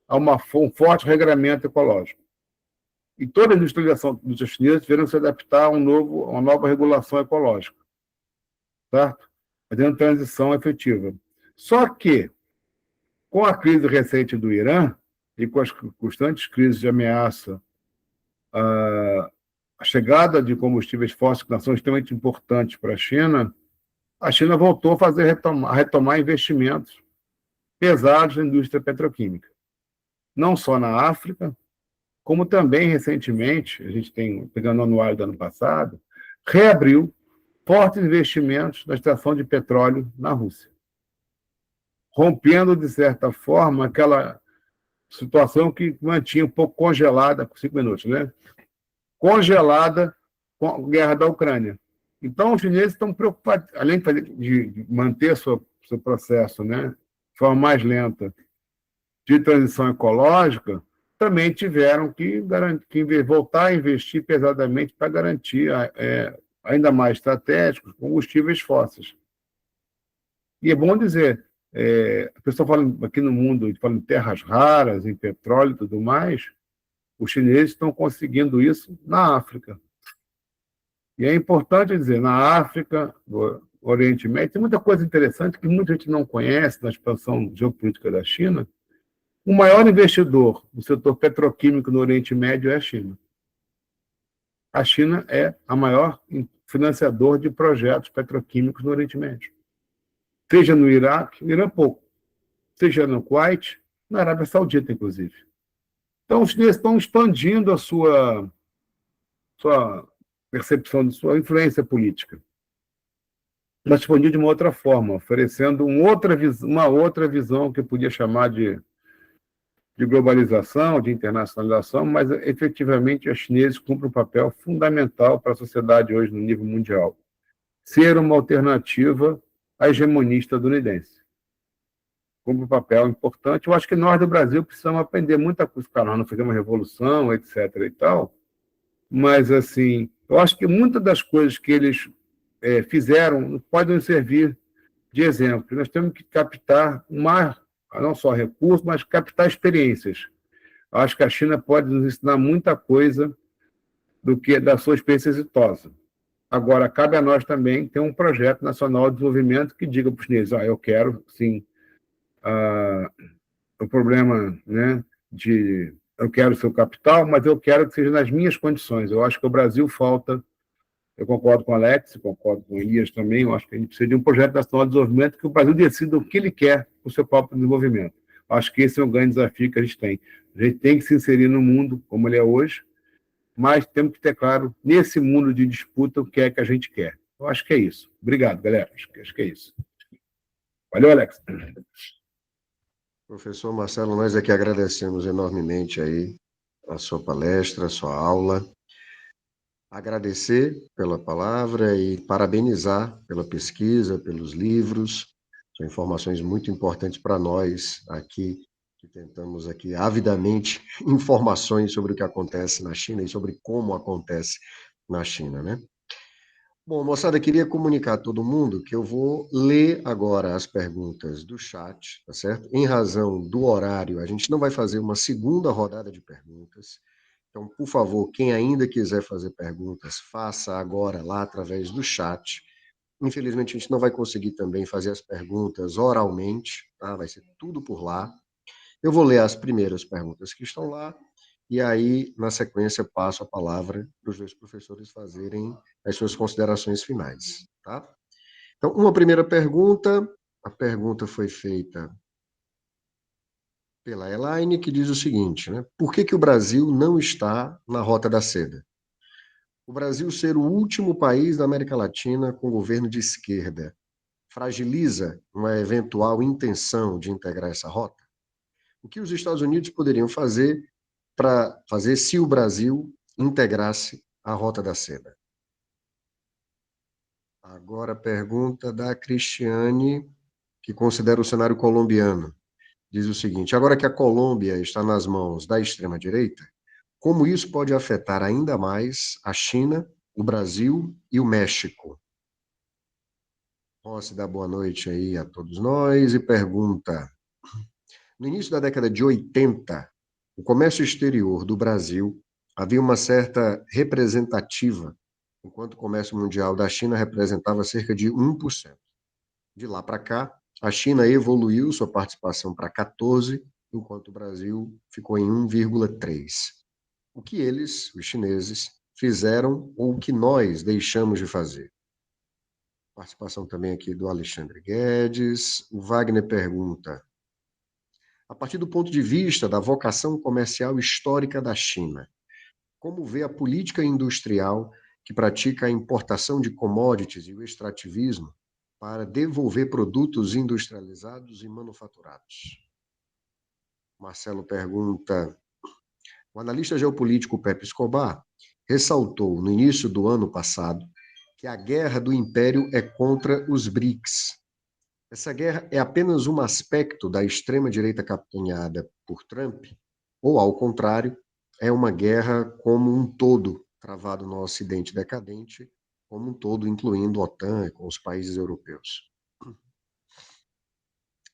a um forte regramento ecológico. E toda a industrialização dos chineses tiveram que se adaptar a uma nova regulação ecológica, certo? Fazendo transição efetiva. Só que, com a crise recente do Irã e com as constantes crises de ameaça, a chegada de combustíveis fósseis, que são extremamente importantes para a China voltou a retomar investimentos pesados na indústria petroquímica. Não só na África, como também, recentemente, a gente tem, pegando o anuário do ano passado, reabriu fortes investimentos na extração de petróleo na Rússia, rompendo, de certa forma, aquela situação que mantinha um pouco congelada, com 5 minutos, né? Congelada com a guerra da Ucrânia. Então, os chineses estão preocupados, além de manter seu processo, né, de forma mais lenta, de transição ecológica, também tiveram que voltar a investir pesadamente para garantir ainda mais estratégicos combustíveis fósseis. E é bom dizer, a pessoa fala aqui no mundo, fala em terras raras, em petróleo e tudo mais, os chineses estão conseguindo isso na África. E é importante dizer, na África, no Oriente Médio, tem muita coisa interessante que muita gente não conhece na expansão geopolítica da China, O maior investidor no setor petroquímico no Oriente Médio é a China. A China é a maior financiador de projetos petroquímicos no Oriente Médio. Seja no Iraque, no Irã pouco. Seja no Kuwait, na Arábia Saudita, inclusive. Então, os chineses estão expandindo a sua percepção de sua influência política. Mas expandindo de uma outra forma, oferecendo uma outra visão que eu podia chamar de globalização, de internacionalização, mas efetivamente os chineses cumprem um papel fundamental para a sociedade hoje no nível mundial. Ser uma alternativa à hegemonia estadunidense. Cumpre um papel importante. Eu acho que nós do Brasil precisamos aprender muita coisa. Claro, nós não fizemos revolução, etc. e tal, mas, assim, eu acho que muitas das coisas que eles fizeram podem nos servir de exemplo. Nós temos que captar não só recursos, mas captar experiências. Eu acho que a China pode nos ensinar muita coisa da sua experiência exitosa. Agora, cabe a nós também ter um projeto nacional de desenvolvimento que diga para os chineses, eu quero, sim, o problema, né, eu quero o seu capital, mas eu quero que seja nas minhas condições. Eu acho que o Brasil falta. Eu concordo com o Alex, concordo com o Elias também. Eu acho que a gente precisa de um projeto nacional de desenvolvimento que o Brasil decida o que ele quer para o seu próprio desenvolvimento. Eu acho que esse é um grande desafio que a gente tem. A gente tem que se inserir no mundo como ele é hoje, mas temos que ter claro, nesse mundo de disputa, o que é que a gente quer. Eu acho que é isso. Obrigado, galera. Acho que é isso. Valeu, Alex. Professor Marcelo, nós aqui agradecemos enormemente aí a sua palestra, a sua aula. Agradecer pela palavra e parabenizar pela pesquisa, pelos livros. São informações muito importantes para nós aqui, que tentamos aqui avidamente informações sobre o que acontece na China e sobre como acontece na China, né? Bom, moçada, queria comunicar a todo mundo que eu vou ler agora as perguntas do chat, tá certo? Em razão do horário, a gente não vai fazer uma segunda rodada de perguntas. Então, por favor, quem ainda quiser fazer perguntas, faça agora lá através do chat. Infelizmente, a gente não vai conseguir também fazer as perguntas oralmente, tá? Vai ser tudo por lá. Eu vou ler as primeiras perguntas que estão lá, e aí, na sequência, passo a palavra para os dois professores fazerem as suas considerações finais, tá? Então, uma primeira pergunta, a pergunta foi feita pela Elaine, que diz o seguinte, né? Por que o Brasil não está na Rota da Seda? O Brasil ser o último país da América Latina com governo de esquerda fragiliza uma eventual intenção de integrar essa rota? O que os Estados Unidos poderiam fazer para fazer se o Brasil integrasse a Rota da Seda? Agora a pergunta da Cristiane, que considera o cenário colombiano. Diz o seguinte, agora que a Colômbia está nas mãos da extrema-direita, como isso pode afetar ainda mais a China, o Brasil e o México? Posso dar boa noite aí a todos nós e pergunta, no início da década de 80, o comércio exterior do Brasil havia uma certa representativa, enquanto o comércio mundial da China representava cerca de 1%. De lá para cá, a China evoluiu sua participação para 14%, enquanto o Brasil ficou em 1,3%. O que eles, os chineses, fizeram ou o que nós deixamos de fazer? Participação também aqui do Alexandre Guedes. O Wagner pergunta, a partir do ponto de vista da vocação comercial histórica da China, como vê a política industrial que pratica a importação de commodities e o extrativismo para devolver produtos industrializados e manufaturados? Marcelo pergunta, o analista geopolítico Pepe Escobar ressaltou no início do ano passado que a guerra do império é contra os BRICS. Essa guerra é apenas um aspecto da extrema-direita capitaneada por Trump, ou, ao contrário, é uma guerra como um todo, travado no Ocidente decadente, como um todo, incluindo a OTAN com os países europeus.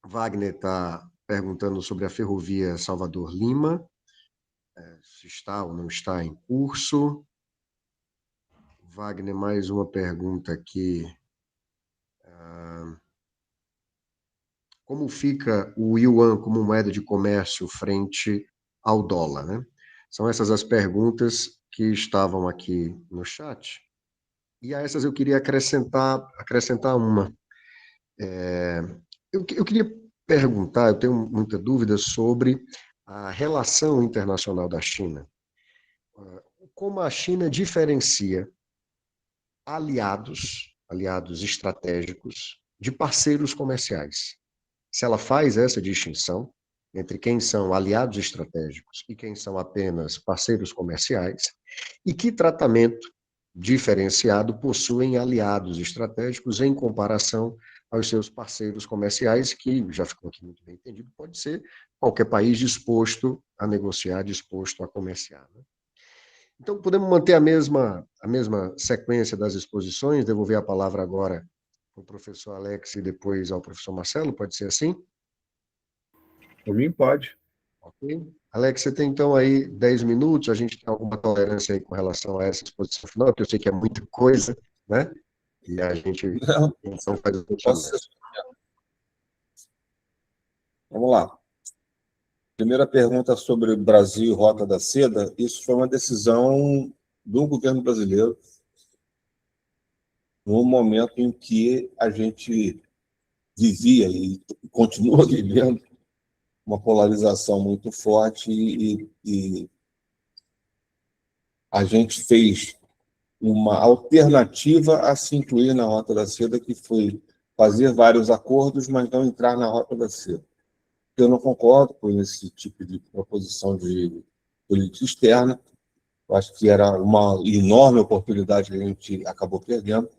Wagner está perguntando sobre a ferrovia Salvador-Lima, se está ou não está em curso. Wagner, mais uma pergunta aqui. como fica o yuan como moeda de comércio frente ao dólar, né? São essas as perguntas que estavam aqui no chat. E a essas eu queria acrescentar uma. Eu queria perguntar, eu tenho muita dúvida sobre a relação internacional da China. Como a China diferencia aliados estratégicos, de parceiros comerciais. Se ela faz essa distinção entre quem são aliados estratégicos e quem são apenas parceiros comerciais, e que tratamento diferenciado possuem aliados estratégicos em comparação aos seus parceiros comerciais, que já ficou aqui muito bem entendido, pode ser qualquer país disposto a negociar, disposto a comerciar, né? Então, podemos manter a mesma sequência das exposições, devolver a palavra agora ao professor Alex e depois ao professor Marcelo, pode ser assim? Por mim, pode. Ok. Alex, você tem então aí 10 minutos, a gente tem alguma tolerância aí com relação a essa exposição final, que eu sei que é muita coisa, né? E a gente Não, então faz o eu posso ser. fechamento. Vamos lá. Primeira pergunta sobre o Brasil e Rota da Seda. Isso foi uma decisão do governo brasileiro no momento em que a gente vivia e continua vivendo uma polarização muito forte e a gente fez uma alternativa a se incluir na Rota da Seda, que foi fazer vários acordos, mas não entrar na Rota da Seda. Eu não concordo com esse tipo de proposição de política externa. Eu acho que era uma enorme oportunidade que a gente acabou perdendo,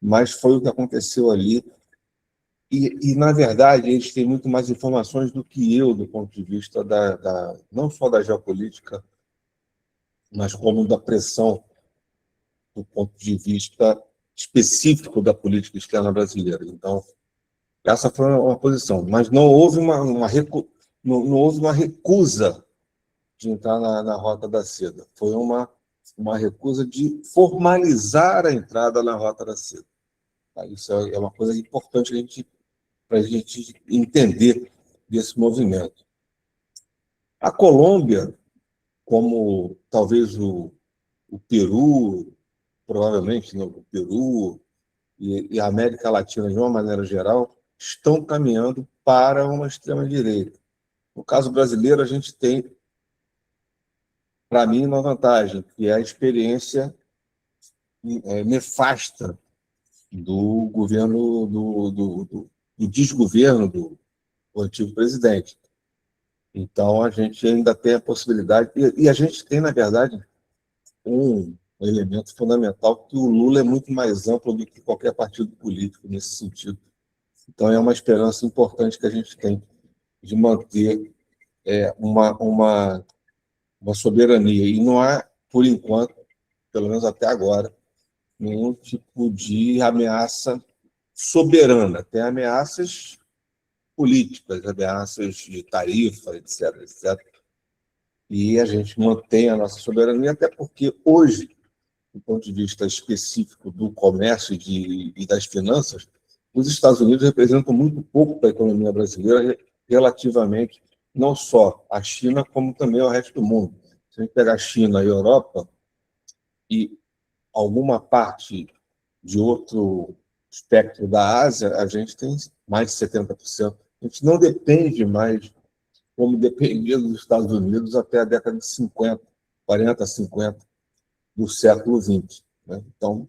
mas foi o que aconteceu ali. Na verdade, eles têm muito mais informações do que eu, do ponto de vista não só da geopolítica, mas como da pressão, do ponto de vista específico da política externa brasileira. Então, essa foi uma posição, mas não houve não houve uma recusa de entrar na Rota da Seda. Foi uma recusa de formalizar a entrada na Rota da Seda. Isso é uma coisa importante para a gente entender desse movimento. A Colômbia, como talvez o Peru, provavelmente o Peru e a América Latina, de uma maneira geral, estão caminhando para uma extrema-direita. No caso brasileiro, a gente tem, para mim, uma vantagem, que é a experiência nefasta do governo, do desgoverno do antigo presidente. Então, a gente ainda tem a possibilidade, e a gente tem, na verdade, um elemento fundamental, que o Lula é muito mais amplo do que qualquer partido político nesse sentido. Então, é uma esperança importante que a gente tem de manter uma soberania. E não há, por enquanto, pelo menos até agora, nenhum tipo de ameaça soberana. Tem ameaças políticas, ameaças de tarifa, etc., etc. E a gente mantém a nossa soberania, até porque hoje, do ponto de vista específico do comércio e das finanças, os Estados Unidos representam muito pouco para a economia brasileira relativamente não só à China, como também ao resto do mundo. Se a gente pegar a China e a Europa e alguma parte de outro espectro da Ásia, a gente tem mais de 70%. A gente não depende mais como dependia dos Estados Unidos até a década de 50, 40, 50 do século XX. Né? Então,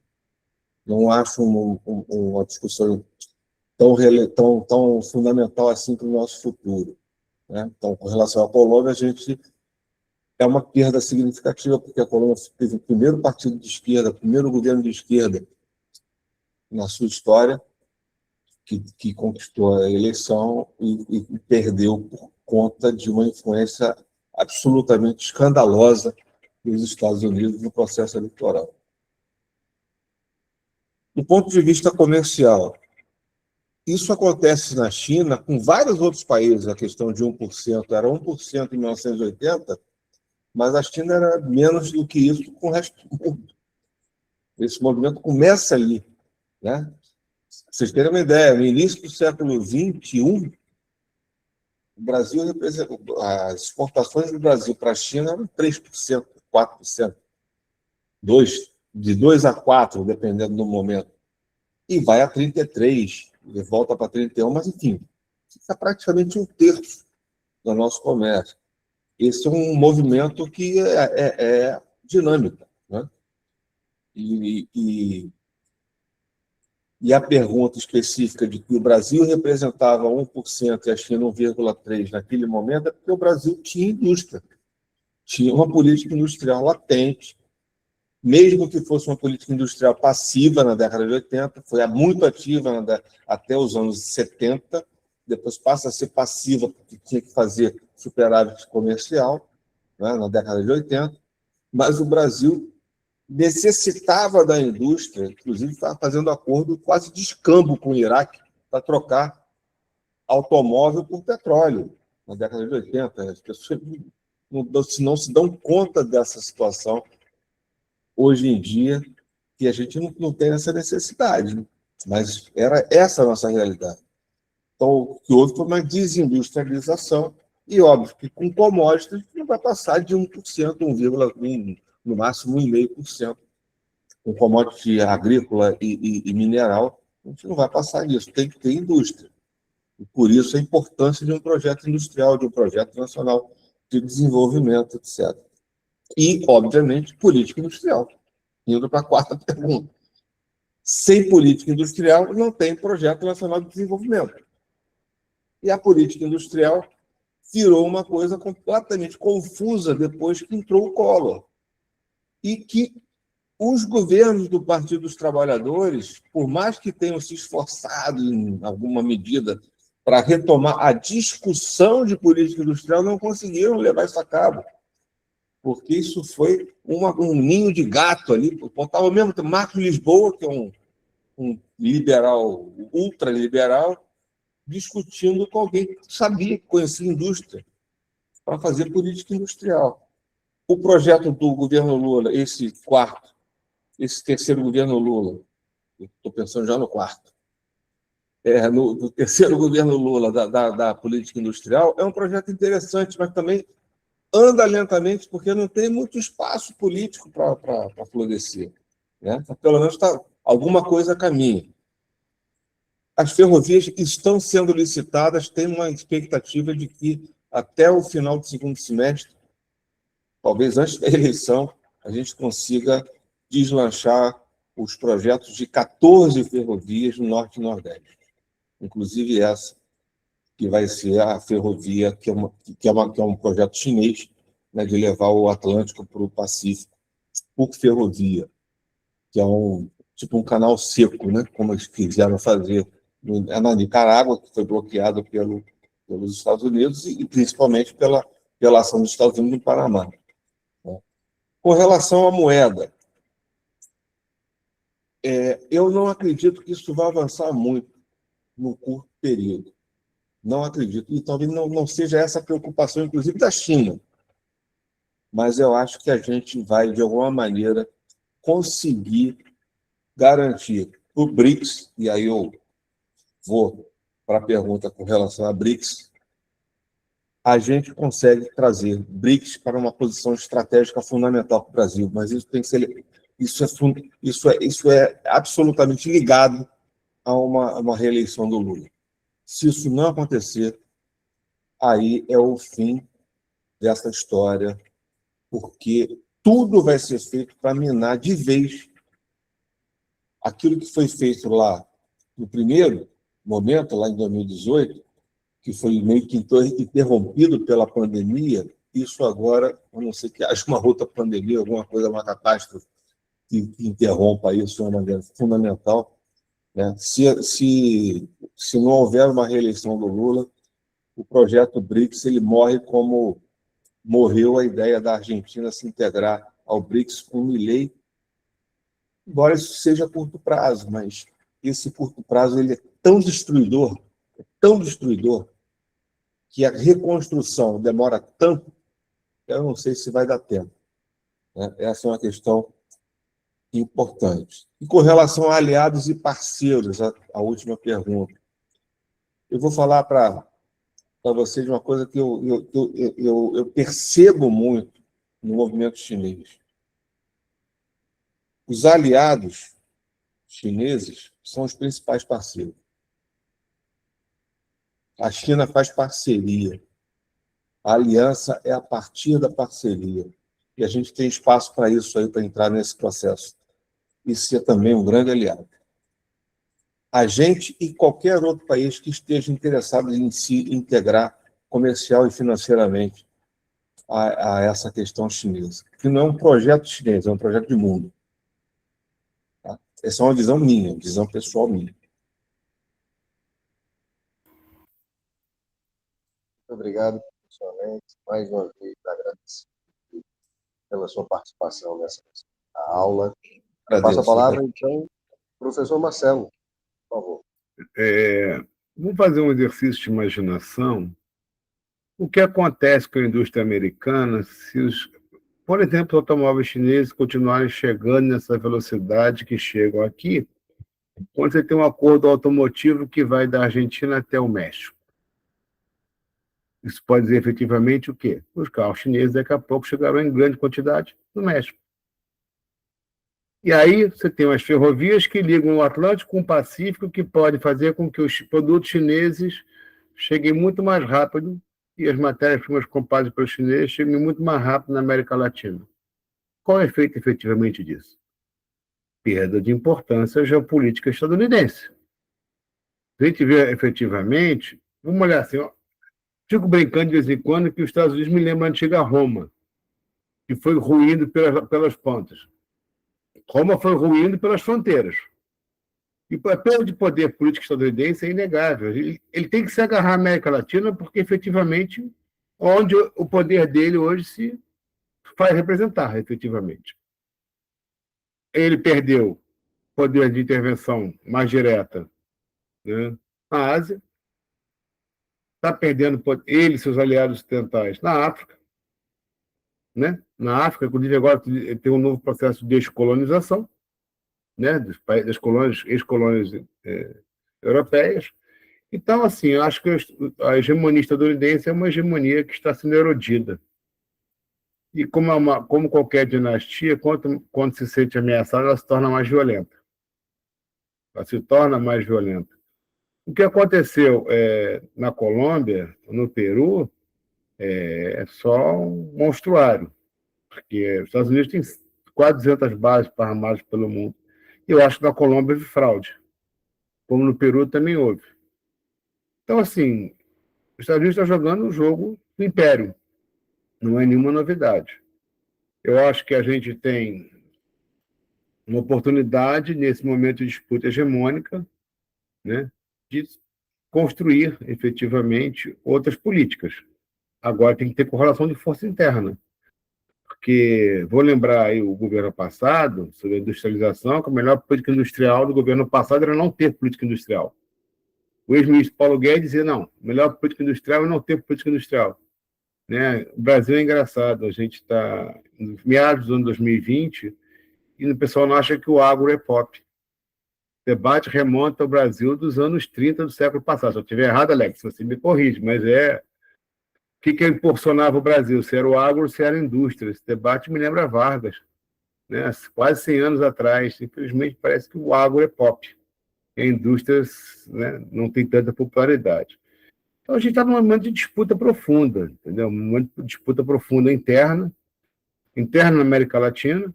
não acho uma discussão tão fundamental assim para o nosso futuro. Né? Então, com relação à Colômbia, a gente é uma perda significativa, porque a Colômbia teve o primeiro partido de esquerda, o primeiro governo de esquerda na sua história, que conquistou a eleição e perdeu por conta de uma influência absolutamente escandalosa dos Estados Unidos no processo eleitoral. Do ponto de vista comercial, isso acontece na China com vários outros países, a questão de 1%. Era 1% em 1980, mas a China era menos do que isso com o resto do mundo. Esse movimento começa ali. Né? Vocês terem uma ideia, no início do século XXI, O Brasil as exportações do Brasil para a China eram 3%, 4%, de 2 a 4, dependendo do momento. E vai a 33, e volta para 31, mas, enfim, fica praticamente um terço do nosso comércio. Esse é um movimento que é dinâmico, né? E a pergunta específica de que o Brasil representava 1% e a China 1,3% naquele momento é porque o Brasil tinha indústria, tinha uma política industrial latente, mesmo que fosse uma política industrial passiva na década de 80, foi muito ativa até os anos 70, depois passa a ser passiva porque tinha que fazer superávit comercial, né, na década de 80, mas o Brasil necessitava da indústria, inclusive estava fazendo acordo quase de escambo com o Iraque para trocar automóvel por petróleo na década de 80. As pessoas não se dão conta dessa situação hoje em dia, que a gente não tem essa necessidade, né? Mas era essa a nossa realidade. Então, o que houve foi uma desindustrialização, e óbvio que com commodities não vai passar de 1%, 1,1%, no máximo 1,5%. Com commodity agrícola e mineral, a gente não vai passar disso, tem que ter indústria. E por isso a importância de um projeto industrial, de um projeto nacional de desenvolvimento, etc. E, obviamente, política industrial. Indo para a quarta pergunta. Sem política industrial, não tem projeto nacional de desenvolvimento. E a política industrial virou uma coisa completamente confusa depois que entrou o Collor. E que os governos do Partido dos Trabalhadores, por mais que tenham se esforçado em alguma medida para retomar a discussão de política industrial, não conseguiram levar isso a cabo, porque isso foi um ninho de gato ali. Estava mesmo Marcos Lisboa, que é um liberal, ultraliberal, discutindo com alguém que sabia, que conhecia a indústria, para fazer política industrial. O projeto do governo Lula, esse terceiro governo Lula, estou pensando já no quarto, no terceiro governo Lula da política industrial, é um projeto interessante, mas também anda lentamente porque não tem muito espaço político para florescer, né? Pelo menos alguma coisa caminha. As ferrovias estão sendo licitadas, tem uma expectativa de que até o final do segundo semestre, talvez antes da eleição, a gente consiga deslanchar os projetos de 14 ferrovias no Norte e Nordeste, inclusive essa, que vai ser a ferrovia, que é um projeto chinês, né, de levar o Atlântico para o Pacífico por ferrovia, que é tipo um canal seco, né, como eles quiseram fazer na Nicarágua, que foi bloqueado pelos Estados Unidos e principalmente pela ação dos Estados Unidos no Panamá. Com relação à moeda, eu não acredito que isso vai avançar muito no curto período. Não acredito. E talvez não seja essa a preocupação, inclusive, da China. Mas eu acho que a gente vai, de alguma maneira, conseguir garantir o BRICS, e aí eu vou para a pergunta com relação a BRICS, a gente consegue trazer BRICS para uma posição estratégica fundamental para o Brasil, mas isso tem que ser, isso é absolutamente ligado a uma reeleição do Lula. Se isso não acontecer, aí é o fim dessa história, porque tudo vai ser feito para minar de vez aquilo que foi feito lá no primeiro momento, lá em 2018, que foi meio que interrompido pela pandemia. Isso agora, a não ser que haja uma outra pandemia, alguma coisa, uma catástrofe que interrompa isso de uma maneira fundamental, né? Se não houver uma reeleição do Lula, o projeto BRICS ele morre como morreu a ideia da Argentina se integrar ao BRICS com o Milei, embora isso seja a curto prazo, mas esse curto prazo ele é tão destruidor, que a reconstrução demora tanto, que eu não sei se vai dar tempo, né? Essa é uma questão importante. E com relação a aliados e parceiros, a última pergunta, eu vou falar para para vocês uma coisa que eu percebo muito no movimento chinês. Os aliados chineses são os principais parceiros. A China faz parceria. A aliança é a partir da parceria. E a gente tem espaço para isso aí, para entrar nesse processo. E ser também um grande aliado. A gente e qualquer outro país que esteja interessado em se integrar comercial e financeiramente a essa questão chinesa. Que não é um projeto chinês, é um projeto de mundo. Tá? Essa é uma visão minha, visão pessoal minha. Muito obrigado, professor Alex. Mais uma vez, agradeço pela sua participação nessa aula. Passo a palavra, então, professor Marcelo, por favor. Vamos fazer um exercício de imaginação. O que acontece com a indústria americana se, por exemplo, os automóveis chineses continuarem chegando nessa velocidade que chegam aqui, quando você tem um acordo automotivo que vai da Argentina até o México? Isso pode dizer efetivamente o quê? Os carros chineses daqui a pouco chegarão em grande quantidade no México. E aí você tem as ferrovias que ligam o Atlântico com o Pacífico, que podem fazer com que os produtos chineses cheguem muito mais rápido e as matérias-primas compradas pelos chineses cheguem muito mais rápido na América Latina. Qual é o efeito efetivamente disso? Perda de importância geopolítica estadunidense. Se a gente vê efetivamente, vamos olhar assim, ó, fico brincando de vez em quando que os Estados Unidos me lembram a antiga Roma, que foi ruindo pelas pontas. Roma foi ruindo pelas fronteiras. E a perda de poder político estadunidense é inegável. Ele tem que se agarrar à América Latina porque, efetivamente, onde o poder dele hoje se faz representar, efetivamente. Ele perdeu poder de intervenção mais direta, né, na Ásia, está perdendo ele e seus aliados ocidentais na África, né? Na África, inclusive agora tem um novo processo de descolonização, né? Das colônias, ex-colônias europeias. Então, assim, eu acho que a hegemonia estadunidense é uma hegemonia que está sendo erodida. E como qualquer dinastia, quando se sente ameaçada, ela se torna mais violenta. Ela se torna mais violenta. O que aconteceu na Colômbia, no Peru, é só um monstruário, porque os Estados Unidos têm quase 200 bases armadas pelo mundo. E eu acho que na Colômbia houve fraude, como no Peru também houve. Então, assim, os Estados Unidos estão jogando o jogo do império, não é nenhuma novidade. Eu acho que a gente tem uma oportunidade, nesse momento de disputa hegemônica, né, de construir efetivamente outras políticas. Agora tem que ter correlação de força interna. Porque, vou lembrar aí o governo passado, sobre a industrialização, que a melhor política industrial do governo passado era não ter política industrial. O ex-ministro Paulo Guedes dizia, não, a melhor política industrial é não ter política industrial. Né? O Brasil é engraçado, a gente está em meados do ano 2020 e o pessoal não acha que o agro é pop. O debate remonta ao Brasil dos anos 30 do século passado. Se eu estiver errado, Alex, você me corrige, mas o que impulsionava o Brasil? Se era o agro ou se era a indústria? Esse debate me lembra Vargas, né? Quase 100 anos atrás. Infelizmente, parece que o agro é pop. E a indústria, né, não tem tanta popularidade. Então, a gente está num momento de disputa profunda, entendeu? Um momento de disputa profunda interna na América Latina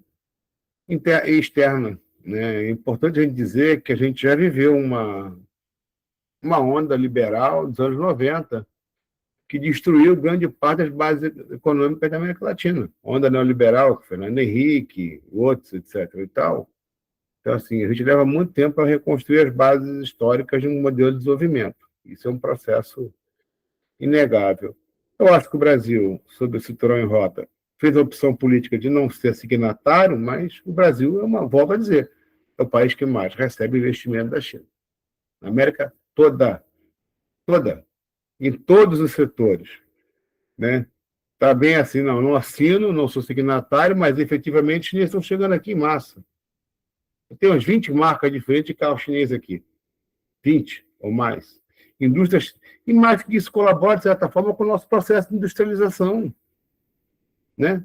e externa. Né? É importante a gente dizer que a gente já viveu uma onda liberal dos anos 90, que destruiu grande parte das bases econômicas da América Latina. Onda neoliberal, Fernando Henrique, outros, etc. e tal. Então, assim, a gente leva muito tempo para reconstruir as bases históricas de um modelo de desenvolvimento. Isso é um processo inegável. Eu acho que o Brasil, sob o cinturão em rota, fez a opção política de não ser signatário, mas o Brasil volto a dizer, é o país que mais recebe investimento da China. Na América toda, em todos os setores, né? Tá bem assim, não assino, não sou signatário, mas efetivamente os chineses estão chegando aqui em massa. Tem umas 20 marcas diferentes de carro chinês aqui, 20 ou mais. Indústrias, e mais que isso colabora, de certa forma, com o nosso processo de industrialização, né?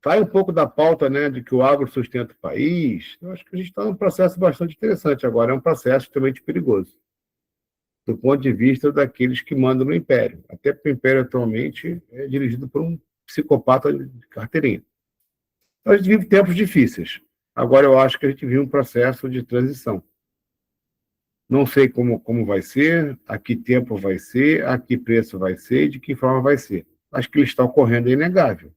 Sai um pouco da pauta, né, de que o agro sustenta o país. Eu acho que a gente está num processo bastante interessante agora, é um processo extremamente perigoso, do ponto de vista daqueles que mandam no Império. Até porque o Império atualmente é dirigido por um psicopata de carteirinha. Então, a gente vive tempos difíceis. Agora, eu acho que a gente vive um processo de transição. Não sei como vai ser, a que tempo vai ser, a que preço vai ser e de que forma vai ser. Acho que ele está ocorrendo, é inegável,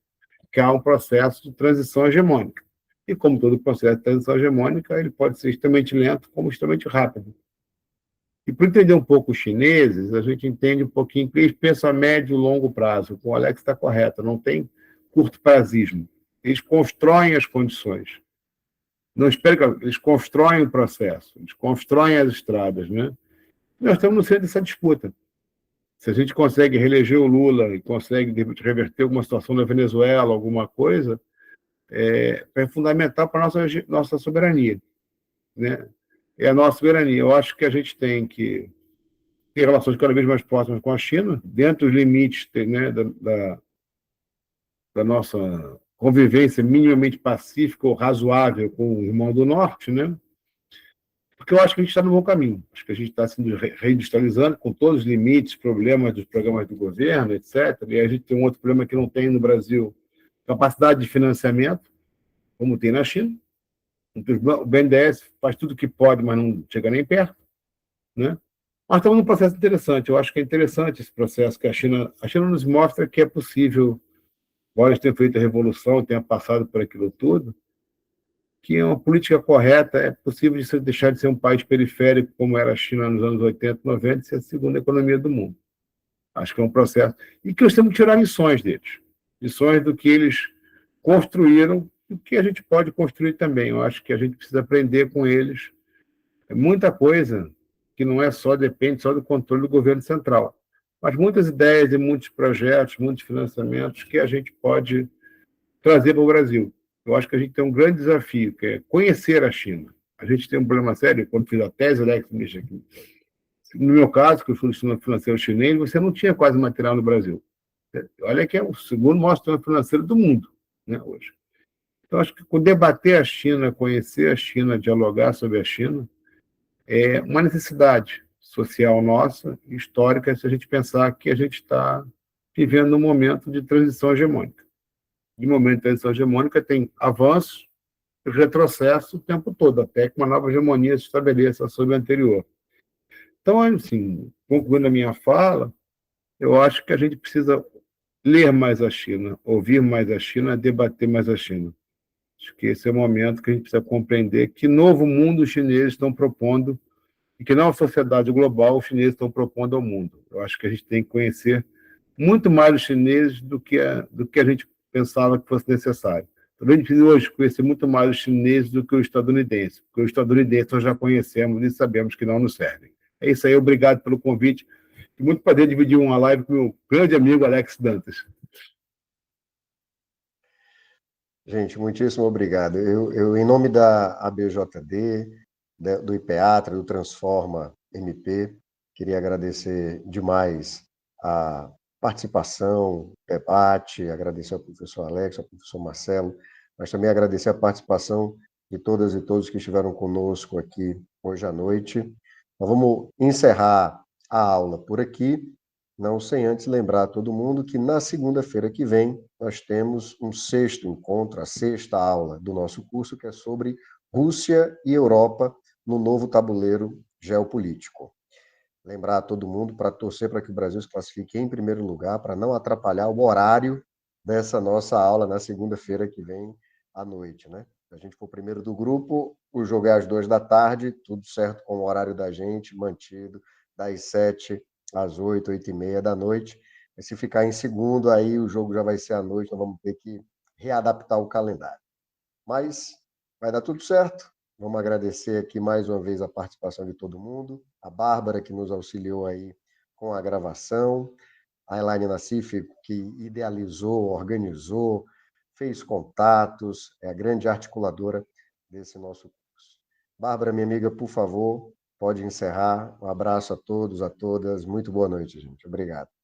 que há um processo de transição hegemônica. E como todo processo de transição hegemônica, ele pode ser extremamente lento como extremamente rápido. E para entender um pouco os chineses, a gente entende um pouquinho que eles pensam a médio e longo prazo. O Alex está correto, não tem curto prazismo. Eles constroem as condições. Não espera que eles constroem o processo, eles constroem as estradas, né? Nós estamos no centro dessa disputa. Se a gente consegue reeleger o Lula e consegue de repente, reverter alguma situação na Venezuela, alguma coisa, é fundamental para a nossa soberania, né? É a nossa soberania. Eu acho que a gente tem que ter relações cada vez mais próximas com a China, dentro dos limites, né, da nossa convivência minimamente pacífica ou razoável com o irmão do Norte, né? Porque eu acho que a gente está no bom caminho. Acho que a gente está se reindustrializando com todos os limites, problemas dos programas do governo, etc. E a gente tem um outro problema que não tem no Brasil, capacidade de financiamento, como tem na China. O BNDES faz tudo o que pode, mas não chega nem perto, né? Mas estamos num processo interessante. Eu acho que é interessante esse processo que a China nos mostra que é possível, embora eles tenham feito a revolução, tenha passado por aquilo tudo, que é uma política correta, é possível de deixar de ser um país periférico, como era a China nos anos 80, 90, e ser a segunda economia do mundo. Acho que é um processo. E que nós temos que tirar lições deles. Lições do que eles construíram e o que a gente pode construir também. Eu acho que a gente precisa aprender com eles. É muita coisa que não é só, depende só do controle do governo central. Mas muitas ideias e muitos projetos, muitos financiamentos que a gente pode trazer para o Brasil. Eu acho que a gente tem um grande desafio, que é conhecer a China. A gente tem um problema sério, quando fiz a tese, Alex, aqui. No meu caso, que eu fui no financeiro chinês, você não tinha quase material no Brasil. Olha que é o segundo maior sistema financeiro do mundo, né, hoje. Então, acho que debater a China, conhecer a China, dialogar sobre a China, é uma necessidade social nossa, histórica, se a gente pensar que a gente está vivendo um momento de transição hegemônica. De momento de transição hegemônica tem avanço e retrocesso o tempo todo, até que uma nova hegemonia se estabeleça sobre a anterior. Então, assim, concluindo a minha fala, eu acho que a gente precisa ler mais a China, ouvir mais a China, debater mais a China. Acho que esse é o momento que a gente precisa compreender que novo mundo os chineses estão propondo e que nova sociedade global os chineses estão propondo ao mundo. Eu acho que a gente tem que conhecer muito mais os chineses do que a gente pensava que fosse necessário. Talvez a gente precise hoje conhecer muito mais os chineses do que os estadunidenses, porque os estadunidenses nós já conhecemos e sabemos que não nos servem. É isso aí, obrigado pelo convite. E muito prazer dividir uma live com o meu grande amigo Alex Dantas. Gente, muitíssimo obrigado. Eu em nome da ABJD, do IPEATRA, do Transforma MP, queria agradecer demais a participação, o debate, agradecer ao professor Alex, ao professor Marcelo, mas também agradecer a participação de todas e todos que estiveram conosco aqui hoje à noite. Nós vamos encerrar a aula por aqui, não sem antes lembrar a todo mundo que na segunda-feira que vem nós temos um sexto encontro, a sexta aula do nosso curso, que é sobre Rússia e Europa no novo tabuleiro geopolítico. Lembrar a todo mundo para torcer para que o Brasil se classifique em primeiro lugar, para não atrapalhar o horário dessa nossa aula na segunda-feira que vem à noite, né? Se a gente for primeiro do grupo, o jogo é às 14h, tudo certo com o horário da gente, mantido, das 7 às 8, 8h30 da noite. Mas se ficar em segundo, aí o jogo já vai ser à noite, nós vamos ter que readaptar o calendário. Mas vai dar tudo certo. Vamos agradecer aqui mais uma vez a participação de todo mundo, a Bárbara, que nos auxiliou aí com a gravação, a Elaine Nassif, que idealizou, organizou, fez contatos, é a grande articuladora desse nosso curso. Bárbara, minha amiga, por favor, pode encerrar. Um abraço a todos, a todas. Muito boa noite, gente. Obrigado.